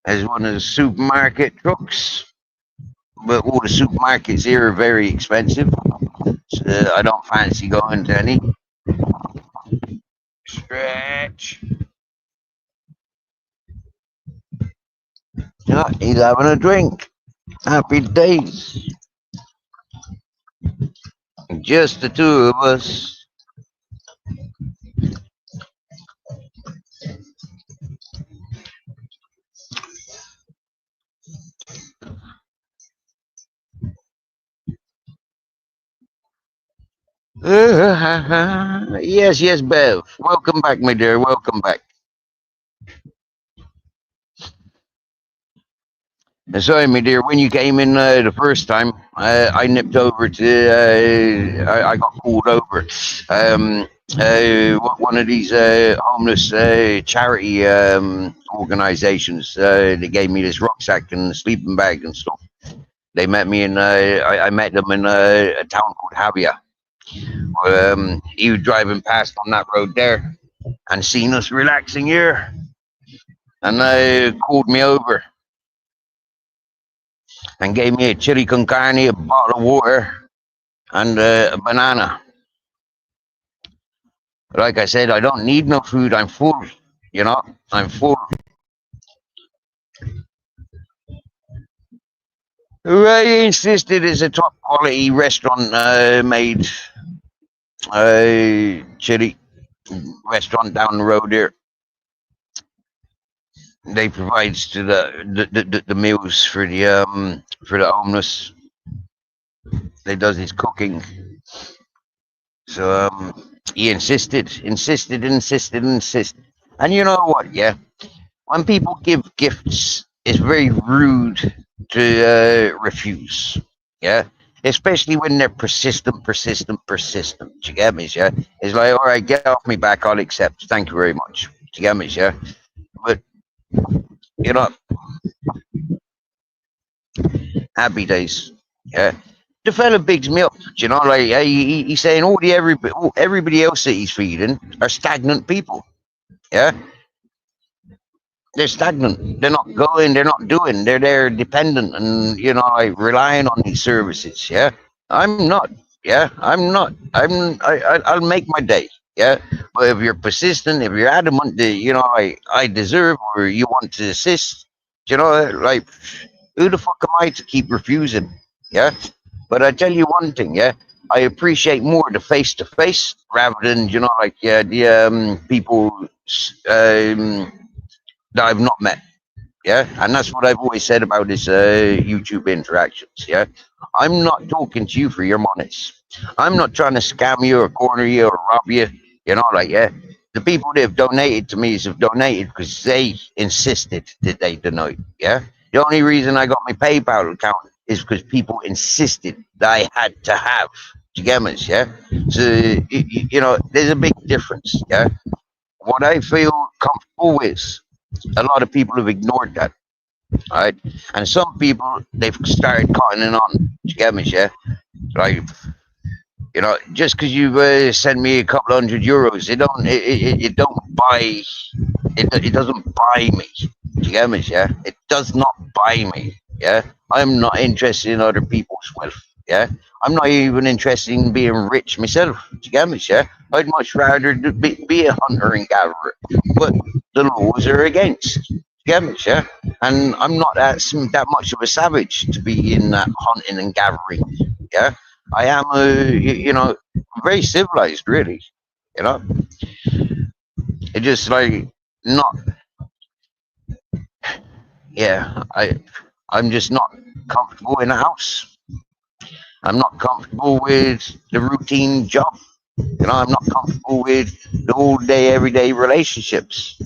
As one of the supermarket trucks, but all the supermarkets here are very expensive, so I don't fancy going to any. Stretch. Yeah, he's having a drink. Happy days. Just the two of us. Yes, yes, Bev. Welcome back, my dear. Welcome back. Sorry, my dear. When you came in the first time, I nipped over to. I got pulled over. One of these homeless charity organizations. They gave me this rucksack and sleeping bag and stuff. They met me in. I met them in a town called Javier. He was driving past on that road there and seen us relaxing here, and called me over and gave me a chili con carne, a bottle of water, and a banana. Like I said, I don't need no food. I'm full. You know, I'm full. I insisted it's a top quality restaurant made chili restaurant down the road here. They provides to the meals for the homeless. They does his cooking. So he insisted. And you know what? Yeah, when people give gifts, it's very rude to refuse. Yeah, especially when they're persistent. Do you get me? Yeah, it's like, all right, get off me back. I'll accept. Thank you very much. Do you get me? Yeah, but you know, happy days. Yeah. The fella bigs me up, you know, like he's saying everybody else that he's feeding are stagnant people. Yeah, they're stagnant. They're not going. They're not doing. They're dependent and like relying on these services. Yeah, I'm not. Yeah, I'm not. I'll make my day. Yeah, but if you're persistent, if you're adamant that like I deserve or you want to assist, like who the fuck am I to keep refusing? Yeah. But I tell you one thing, yeah, I appreciate more the face to face rather than like the people that I've not met. Yeah, and that's what I've always said about this YouTube interactions. Yeah, I'm not talking to you for your monies. I'm not trying to scam you or corner you or rob you. Like the people that have donated to me have donated because they insisted that they donate. Yeah, the only reason I got my PayPal account is because people insisted that I had to have. Do you get me? Yeah. So there's a big difference. Yeah. What I feel comfortable with, a lot of people have ignored that. Right, and some people they've started cutting it on. Do you get me? Yeah. Like just because you send me a couple €100, it don't buy it doesn't buy me. Do you get me? Yeah, it does not buy me. Yeah, I'm not interested in other people's wealth. Yeah, I'm not even interested in being rich myself. Do you get me? Yeah, I'd much rather be a hunter and gatherer, but the laws are against. You get me? Yeah, and I'm not that much of a savage to be in that hunting and gathering. Yeah, I am very civilized, really. It just like not. Yeah, I'm just not comfortable in a house. I'm not comfortable with the routine job. I'm not comfortable with the all day, everyday relationships.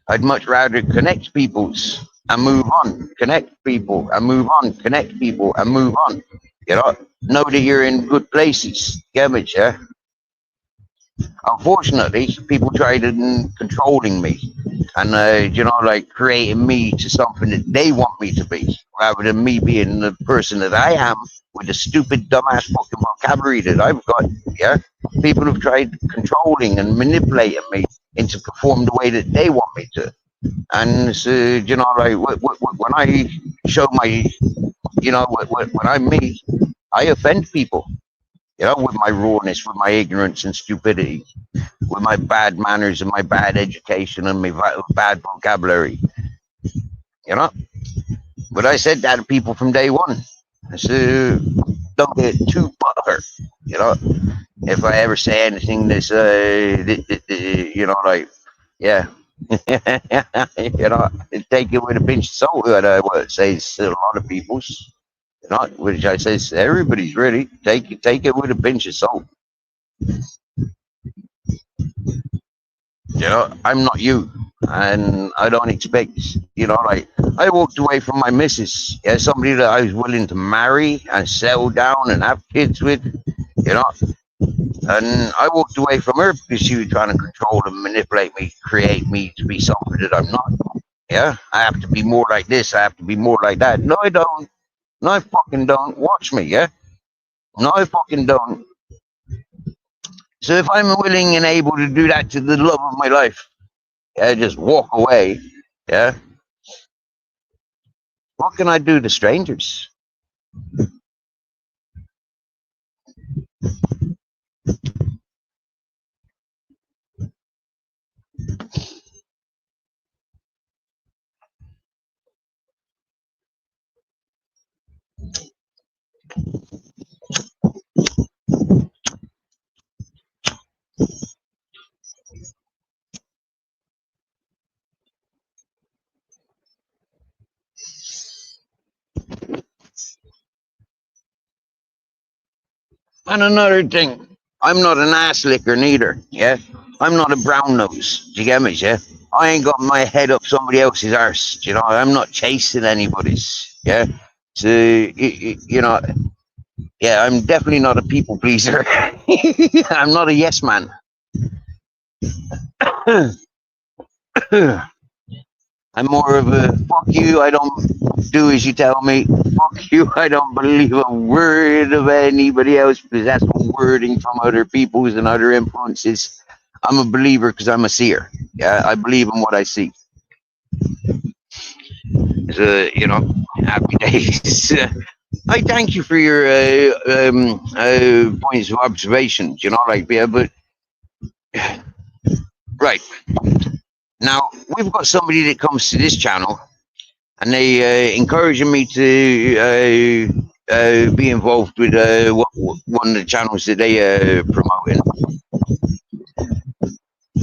I'd much rather connect peoples and move on. Connect people and move on. Connect people and move on. Know that you're in good places. Get me, yeah? Unfortunately, people tried controlling me and, like creating me to something that they want me to be, rather than me being the person that I am with the stupid, dumbass fucking vocabulary that I've got. Yeah, people have tried controlling and manipulating me into perform the way that they want me to. And so, like when I show my, when I'm me, I offend people. With my rawness, with my ignorance and stupidity, with my bad manners and my bad education and my bad vocabulary. You know, but I said that to people from day one. I said, don't get too butthurt. You know, if I ever say anything that's, like, yeah. Take it with a pinch of salt. What it says to a lot of people's, which I says everybody's really take it with a pinch of salt. I'm not you, and I don't expect, like I walked away from my missus, somebody that I was willing to marry and settle down and have kids with, you know, and I walked away from her because she was trying to control and manipulate me, create me to be something that I'm not. Yeah, I have to be more like this, I have to be more like that. No, I don't. No, I fucking don't. Watch me, yeah? No, I fucking don't. So if I'm willing and able to do that to the love of my life, just walk away, yeah, what can I do to strangers? And another thing, I'm not an ass licker neither, yeah? I'm not a brown nose, do you get me, yeah? I ain't got my head up somebody else's arse, I'm not chasing anybody's, yeah? So, yeah, I'm definitely not a people pleaser. I'm not a yes man. I'm more of a fuck you, I don't do as you tell me. Fuck you, I don't believe a word of anybody else because that's wording from other peoples and other influences. I'm a believer because I'm a seer. Yeah, I believe in what I see. So, happy days. I thank you for your points of observation, like, yeah, but right. Now, we've got somebody that comes to this channel and they encouraging me to be involved with one of the channels that they promoting.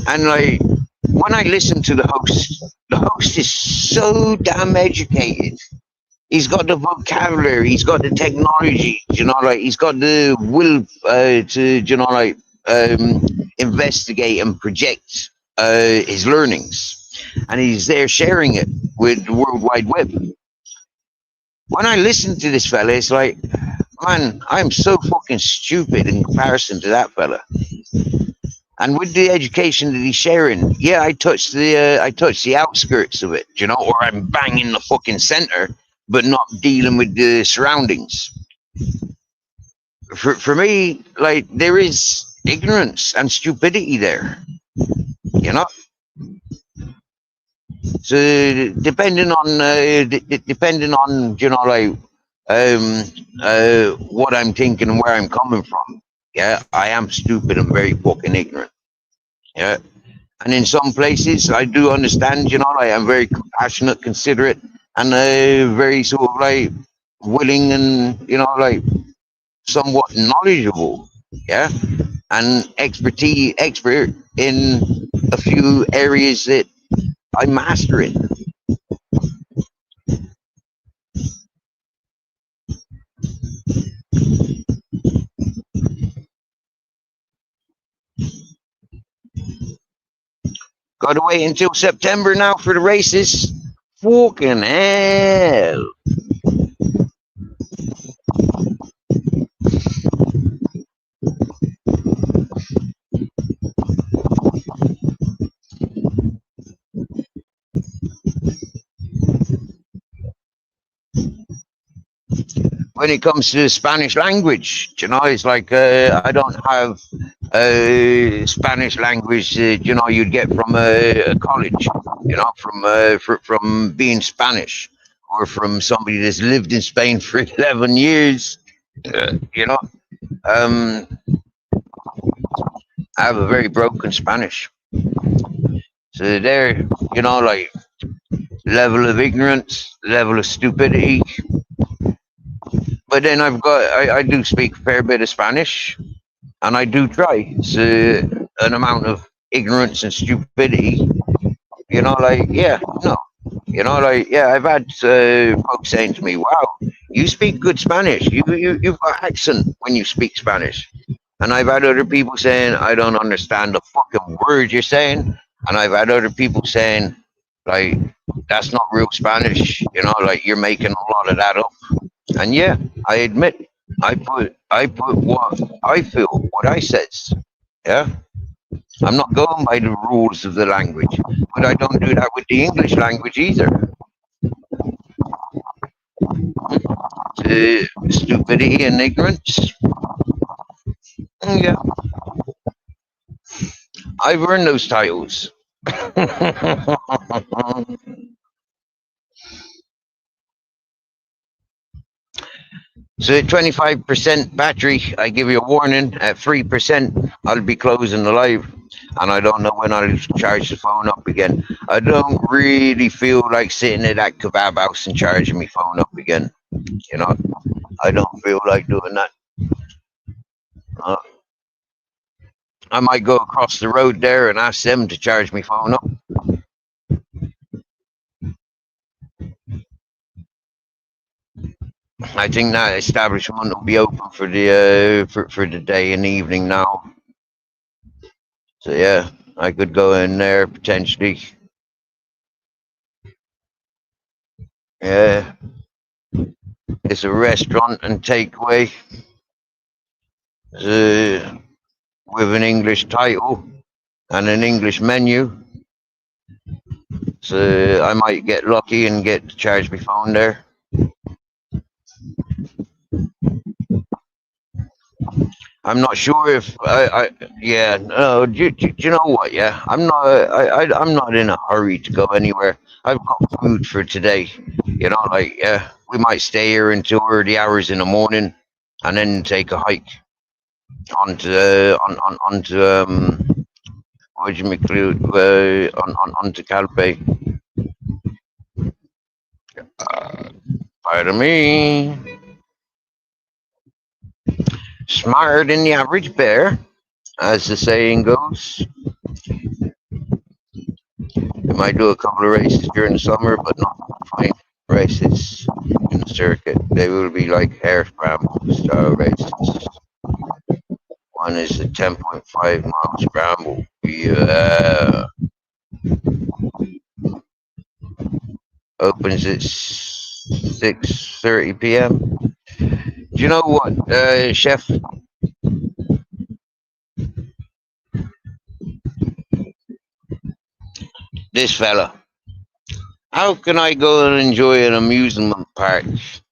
And like when I listen to the host is so damn educated. He's got the vocabulary, he's got the technology, like he's got the will to, like investigate and project his learnings, and he's there sharing it with the World Wide Web. When I listen to this fella, it's like, man, I'm so fucking stupid in comparison to that fella. And with the education that he's sharing, yeah, I touch the outskirts of it, or I'm banging the fucking center, but not dealing with the surroundings. For me, like there is ignorance and stupidity there, you know. So depending on like what I'm thinking and where I'm coming from, yeah, I am stupid and very fucking ignorant, yeah. And in some places, I do understand, like I'm very compassionate, considerate, and very sort of like willing and, like somewhat knowledgeable, yeah, and expert in a few areas that I master in. Got to wait until September now for the races. Fucking hell. when it comes to the Spanish language, you know, it's like I don't have Spanish language. You know, you'd get from a college. You know, from being Spanish, or from somebody that's lived in Spain for 11 years. You know, um, I have a very broken Spanish. So there, you know, like level of ignorance, level of stupidity. But then I do speak a fair bit of Spanish, and I do try. It's an amount of ignorance and stupidity. You know, like, yeah, no. You know, like, yeah, I've had folks saying to me, wow, you speak good Spanish. You've got accent when you speak Spanish. And I've had other people saying, I don't understand the fucking word you're saying. And I've had other people saying, like, that's not real Spanish. You know, like, you're making a lot of that up. And yeah, I admit, I put what I feel, what I says. Yeah. I'm not going by the rules of the language, but I don't do that with the English language either. Stupidity and ignorance. Yeah, I've earned those titles. So at 25% battery, I give you a warning. At 3%, I'll be closing the live. And I don't know when I'll charge the phone up again. I don't really feel like sitting at that kebab house and charging my phone up again. You know, I don't feel like doing that. Uh, I might go across the road there and ask them to charge my phone up. I think that establishment will be open for the for the day and evening now. So yeah, I could go in there potentially. Yeah, it's a restaurant and takeaway with an English title and an English menu. So I might get lucky and get to charge my phone there. I'm not sure if yeah, no. Do you know what? Yeah, I'm not in a hurry to go anywhere. I've got food for today. You know, like, yeah, we might stay here until early hours in the morning, and then take a hike onto onto what do you include onto Calpe. Pardon me. Smarter than the average bear, as the saying goes. I might do a couple of races during the summer, but not 5 races in the circuit. They will be like hare scramble style races. One is a 10.5 mile scramble. Yeah. Opens at 6:30 p.m. Do you know what, Chef? This fella. How can I go and enjoy an amusement park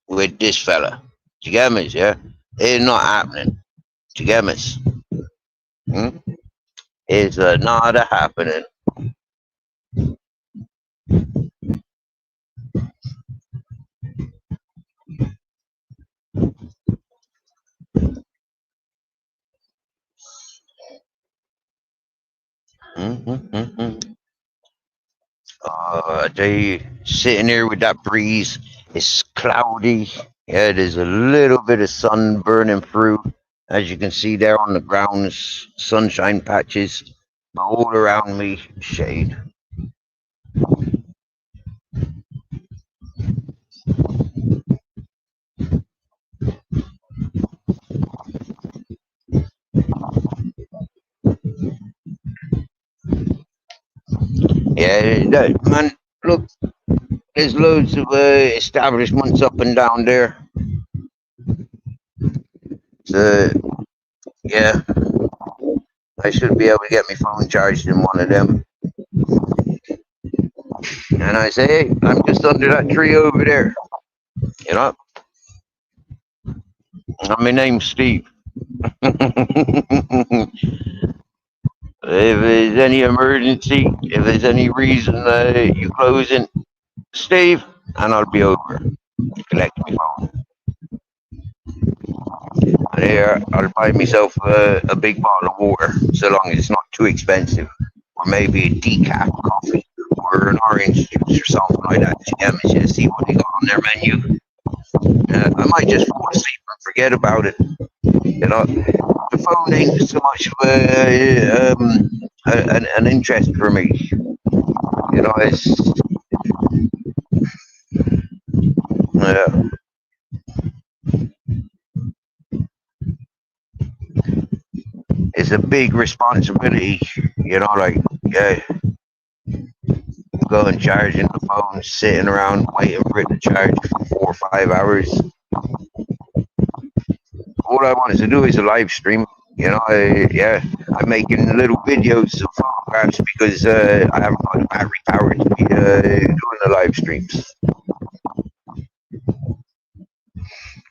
with this fella? Do you get me? Yeah? It's not happening. Do you get me? Hmm? It's not a happening. Mm-hmm. I tell you, sitting here with that breeze, it's cloudy. Yeah, there's a little bit of sun burning through, as you can see there on the ground, sunshine patches, but all around me, shade. Yeah, man, look, there's loads of establishments up and down there. So, yeah, I should be able to get my phone charged in one of them. And I say, hey, I'm just under that tree over there. You know? My name's Steve. If there's any emergency, if there's any reason you're closing, Steve, and I'll be over. Collect me phone. And here, I'll buy myself a big bottle of water, so long as it's not too expensive. Or maybe a decaf coffee, or an orange juice, or something like that. Yeah, just see what they got on their menu. I might just fall asleep and forget about it. You know, the phone ain't so much of an interest for me. You know, uh, it's a big responsibility. You know, like going charging the phone, sitting around waiting for it to charge for 4 or 5 hours. All I wanted to do is a live stream. You know, I'm making little videos of photographs because I haven't got the battery power to be doing the live streams.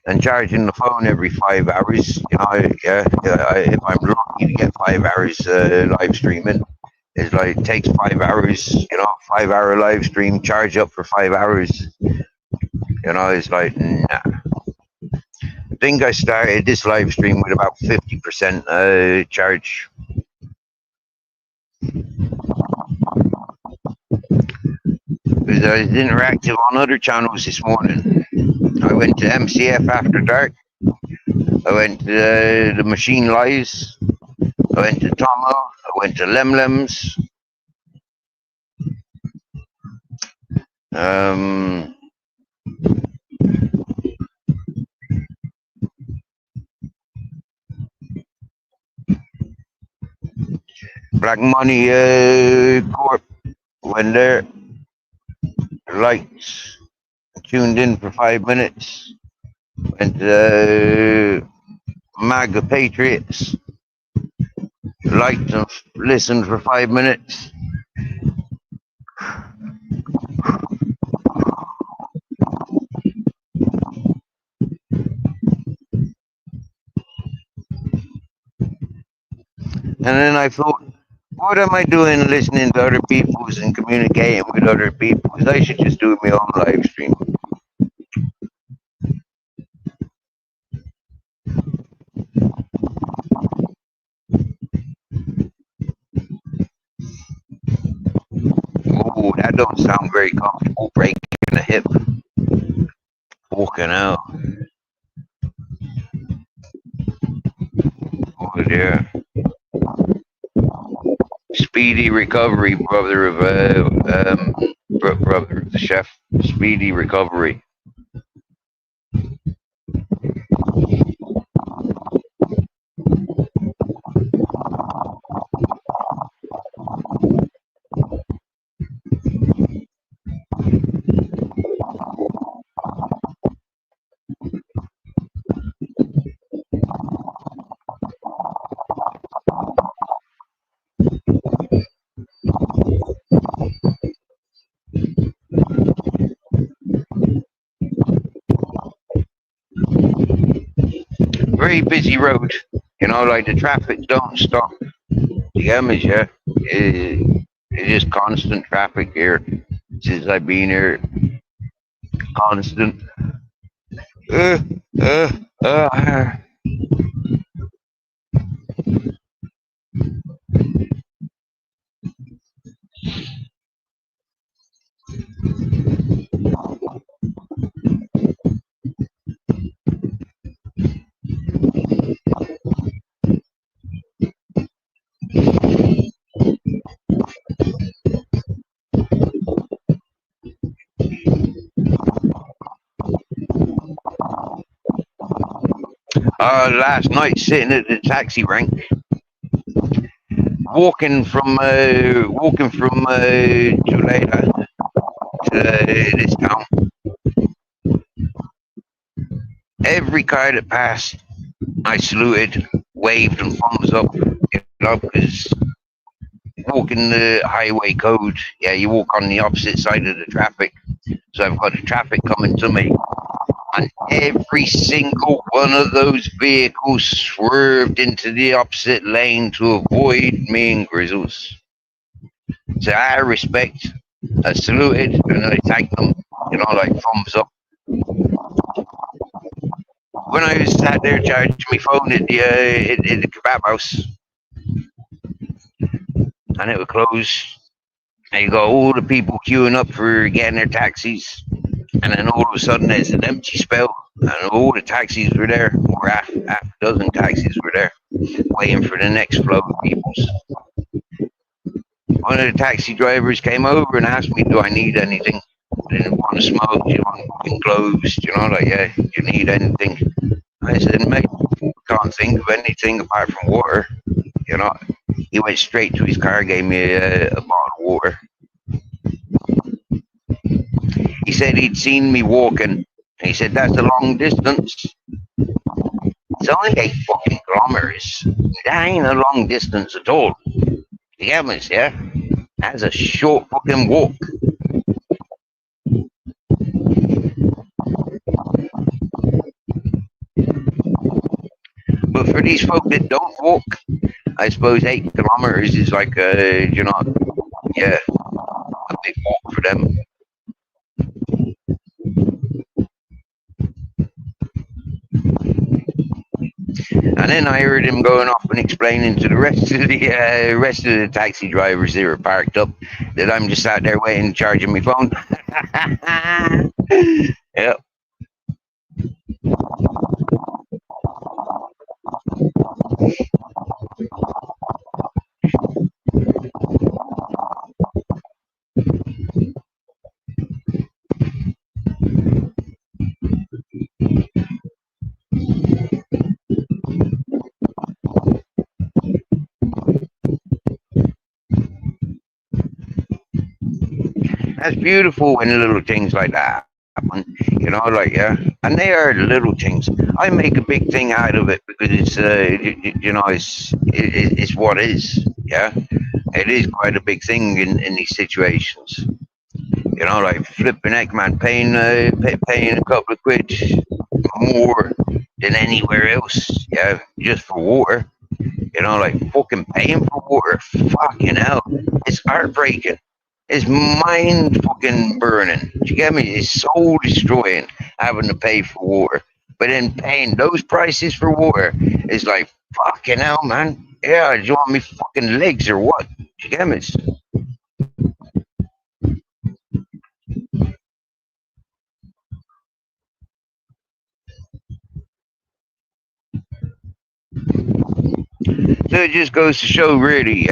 And charging the phone every 5 hours. You know, if I'm lucky to get 5 hours live streaming, it's like it takes 5 hours. You know, 5 hour live stream, charge up for 5 hours. You know, it's like nah. I think I started this live stream with about 50% charge. Because I was interactive on other channels this morning. I went to MCF After Dark. I went to the Machine Lies. I went to Tomo. I went to Lemlems. Black Money Corp went there. Lights. Tuned in for 5 minutes. Went to MAGA Patriots. Liked and listened for 5 minutes. And then I thought, what am I doing listening to other people's and communicating with other people? I should just do my own live stream. Oh, that don't sound very comfortable, breaking a hip. Walking out. Over there. Speedy recovery, brother of brother of the chef. Speedy recovery. Very busy road. You know, like the traffic don't stop. You get me, yeah? It's just constant traffic here since I've been here. Constant. Uh, uh, uh. Last night sitting at the taxi rank, walking from Tuleda to this town. Every car that passed, I saluted, waved, and thumbs up. You know, because walking the highway code, yeah, you walk on the opposite side of the traffic. So I've got the traffic coming to me, and every single one of those vehicles swerved into the opposite lane to avoid me and Grizzles. So I respect, I saluted, and I thanked them, like thumbs up. When I was sat there charging my phone at the kebab house, and it was closed, and you got all the people queuing up for getting their taxis, and then all of a sudden there's an empty spell, and all the taxis were there, or half a dozen taxis were there, waiting for the next flow of people. One of the taxi drivers came over and asked me, "Do I need anything? I didn't want to smoke. Do you want fucking clothes? Like, yeah, do you need anything?" I said, "Mate, I can't think of anything apart from water." You know, he went straight to his car, gave me a bottle of water. He said he'd seen me walking. He said, "That's a long distance. It's only 8 fucking kilometers. That ain't a long distance at all. You get me, yeah? That's a short fucking walk." But for these folk that don't walk, I suppose 8 kilometers is like yeah, a big walk for them. And then I heard him going off and explaining to the rest of the taxi drivers that were parked up that I'm just out there waiting, charging my phone. Yeah, that's beautiful when little things like that happen. Like, yeah, and they are little things. I make a big thing out of it because it's what is. Yeah, it is quite a big thing in these situations. Like flipping Eggman, paying a couple of quid more than anywhere else. Yeah, just for water. Like fucking paying for water. Fucking hell, it's heartbreaking. It's mind fucking burning. Do you get me? It's soul destroying having to pay for water. But then paying those prices for water is like fucking hell, man. Yeah, do you want me fucking legs or what? Do you get me? So it just goes to show, really,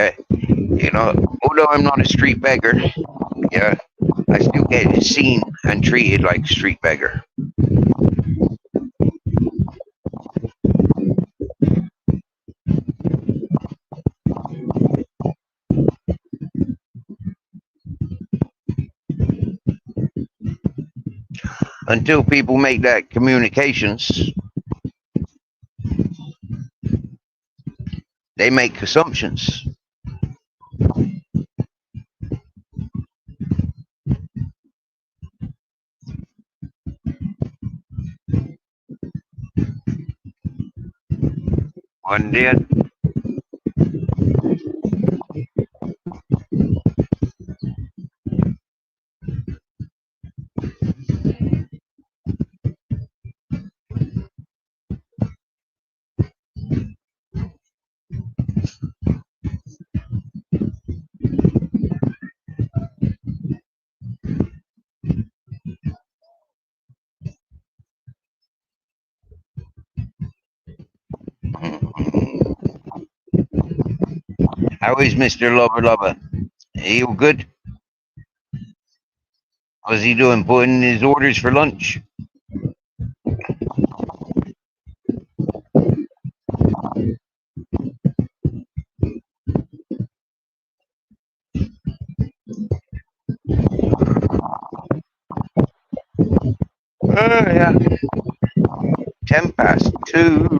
although I'm not a street beggar, yeah, I still get seen and treated like a street beggar. Until people make that communications, they make assumptions. One did. How is Mr. Lover Lover? Are you good? What's he doing? Putting his orders for lunch? Oh, yeah. 2:10.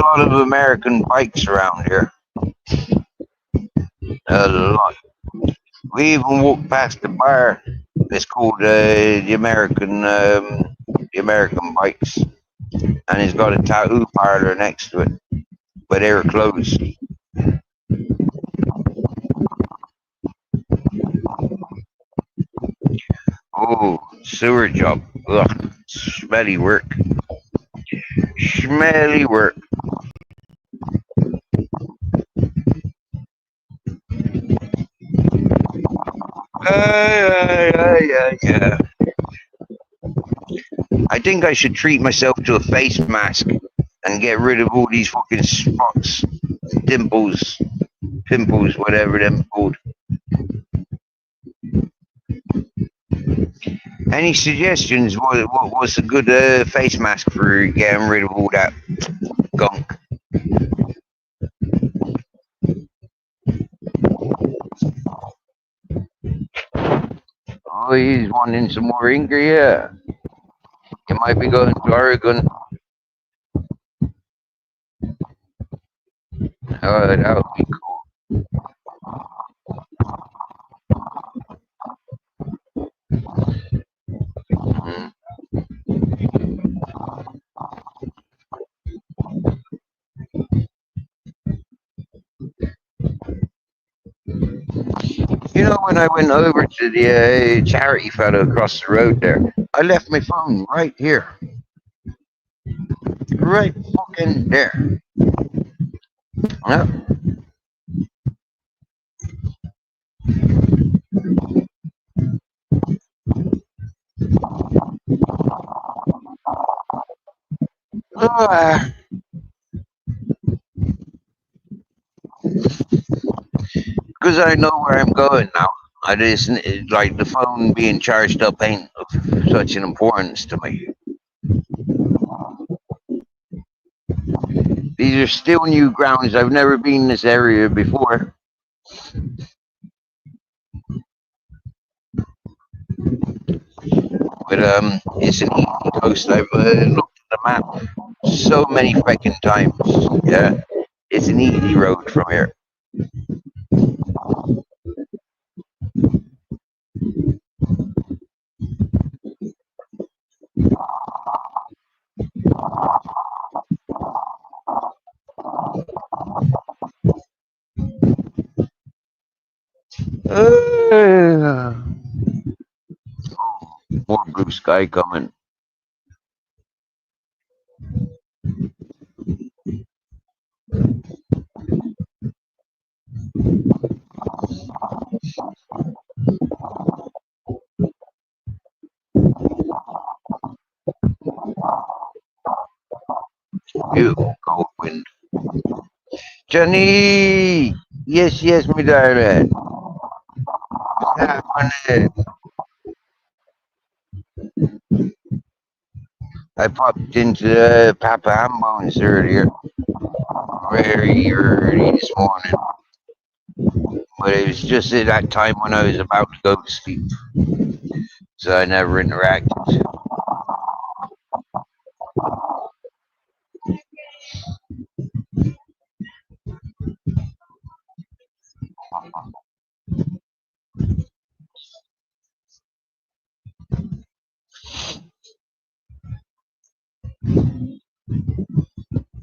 lot of American bikes around here. A lot. We even walked past the bar. It's called the American Bikes, and it's got a tattoo parlor next to it, but they're closed. Oh, sewer job. Ugh, smelly work. Smelly work. Yeah. I think I should treat myself to a face mask and get rid of all these fucking spots, dimples, pimples, whatever them called. Any suggestions? What's a good face mask for getting rid of all that gunk? Oh, he's wanting some more ink, yeah. You might be going to Oregon. Oh, that would be cool. Mm. You know, when I went over to the charity fellow across the road there, I left my phone right here. Right fucking there. Yeah. Because I know where I'm going now. I just like the phone being charged up ain't of such an importance to me. These are still new grounds. I've never been in this area before. But it's an easy coast. I've looked at the map so many fucking times. Yeah, it's an easy road from here. Uh, more blue sky coming. Beautiful cold wind. Johnny! Yes, yes, my darling. What's happening? I popped into Papa Hambones earlier, very early this morning, but it was just at that time when I was about to go to sleep, so I never interacted.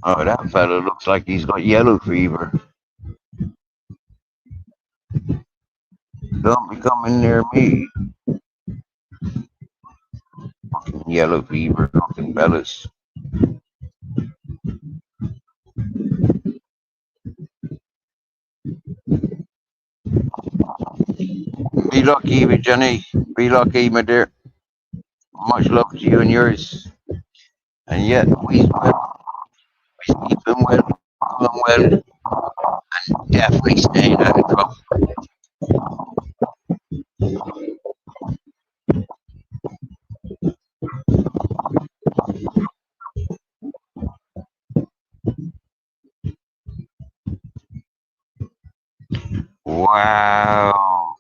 Oh, that fella looks like he's got yellow fever. Don't be coming near me. Fucking yellow fever looking fellas. Be lucky, my Johnny. Be lucky, my dear. Much love to you and yours. And yet, we sleeping well, feeling well, and definitely staying out of trouble. Wow.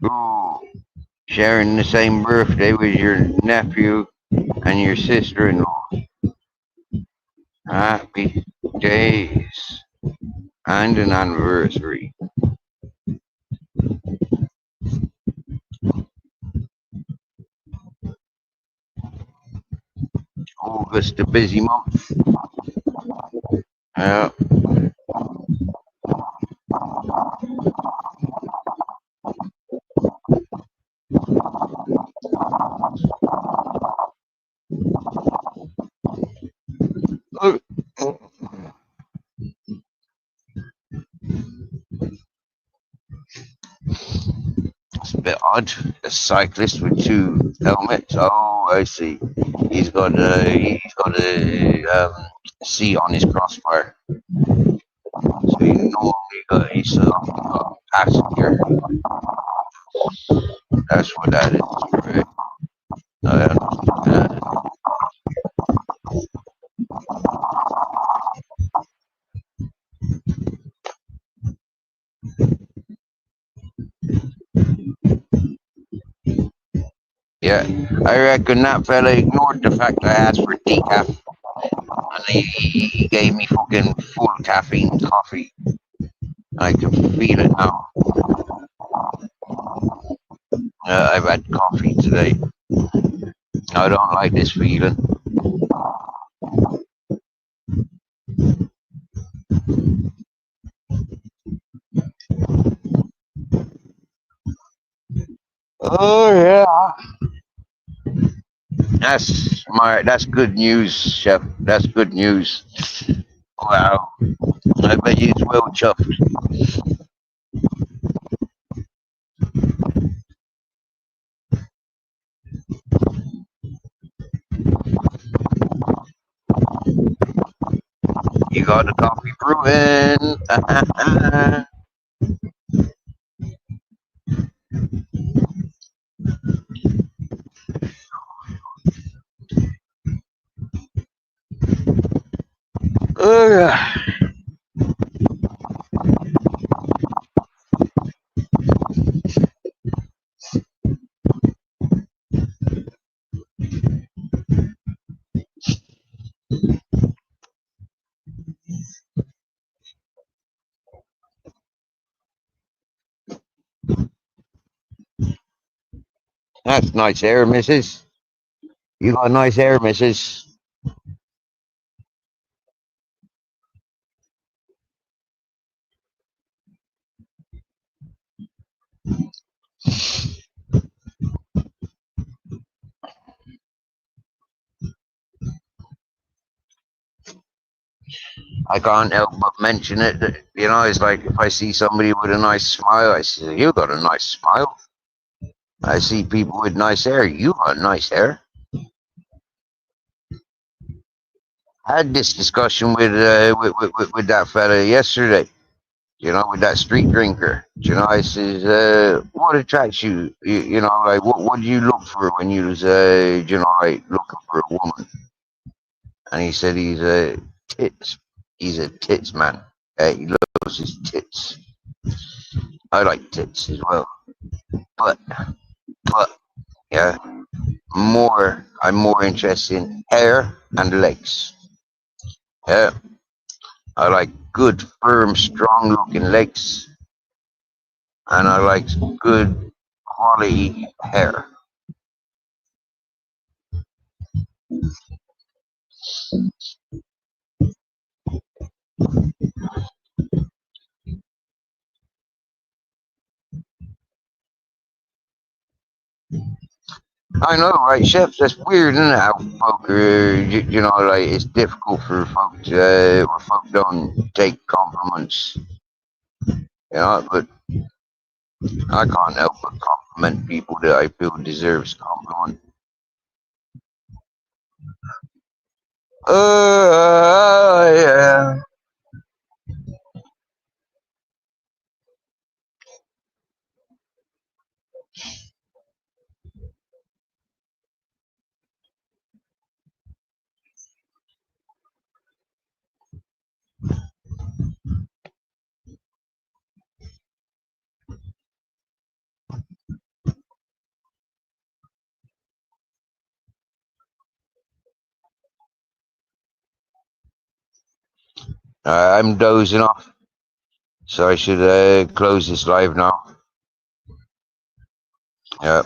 Ooh. Sharing the same birthday with your nephew and your sister-in-law. Happy. days and an anniversary. August, a busy month. Yeah. Look, it's a bit odd. A cyclist with two helmets. Oh, I see. He's got a seat on his crossbar. So he normally he's often got a passenger. That's what that is. Right? Uh, yeah, I reckon that fella ignored the fact I asked for decaf, and he gave me fucking full caffeine coffee. I can feel it now. I've had coffee today. I don't like this feeling. Oh yeah, that's good news, chef. That's good news. Wow, I bet he's well chuffed. You got the coffee brewing. Oh yeah, that's nice hair, Mrs. You got nice hair, Mrs. I can't help but mention it. You know, it's like if I see somebody with a nice smile, I say, "You got a nice smile." I see people with nice hair. You got nice hair. I had this discussion with that fella yesterday. You know, with that street drinker. You know, I says, "What attracts you? You know, like what do you look for when you was, you know, like looking for a woman?" And he said he's a tits. He's a tits man. He loves his tits. I like tits as well, but but yeah, I'm more interested in hair and legs. Yeah, I like good, firm, strong looking legs, and I like good quality hair. I know, right, chef? That's weird, isn't it? How folk, you know, like it's difficult for folk to, where folk don't take compliments, you know. But I can't help but compliment people that I feel deserves compliment. Yeah. I'm dozing off, so I should close this live now. Yeah,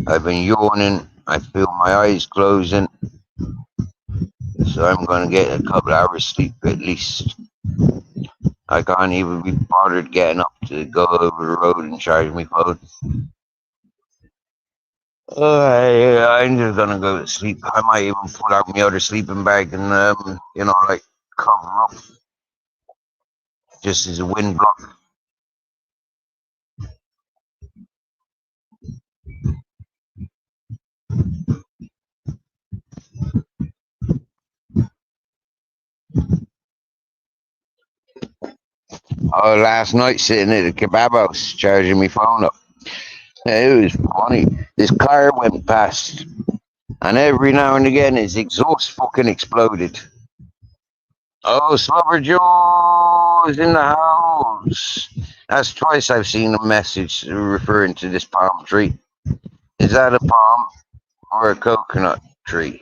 I've been yawning. I feel my eyes closing, so I'm gonna get a couple hours sleep at least. I can't even be bothered getting up to go over the road and charge my phone. I'm just gonna go to sleep. I might even pull out my other sleeping bag and like cover up just as a wind block. Oh, last night sitting at the kebab house charging my phone up. It was funny. This car went past, and every now and again his exhaust fucking exploded. Oh, Slobber Joe's in the house. That's twice I've seen a message referring to this palm tree. Is that a palm or a coconut tree?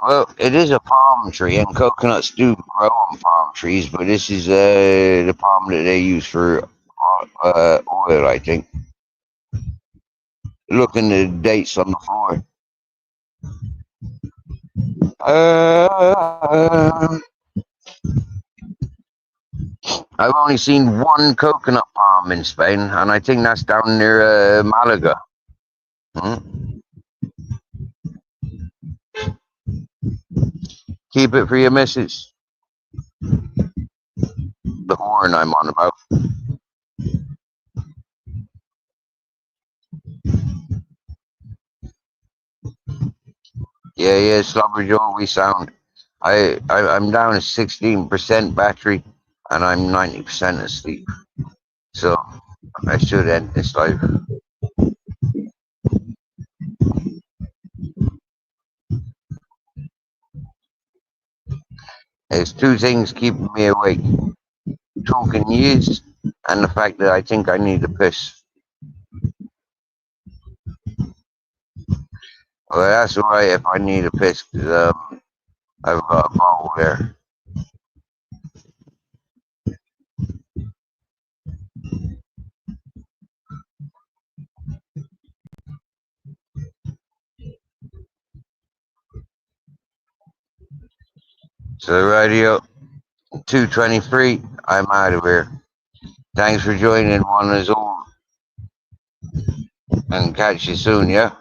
Well, it is a palm tree, and coconuts do grow on palm trees, but this is the palm that they use for oil, I think. Look in the dates on the floor. I've only seen one coconut palm in Spain, and I think that's down near Malaga. Hmm? Keep it for your missus. The horn I'm on about. Yeah, Slobber Joe, we sound. I'm down to 16% battery, and I'm 90% asleep. So I should end this live. There's two things keeping me awake: talking years, and the fact that I think I need a piss. Well, that's alright if I need a piss, because I've got a bottle there. So radio 223, I'm out of here. Thanks for joining one as all, and catch you soon, yeah?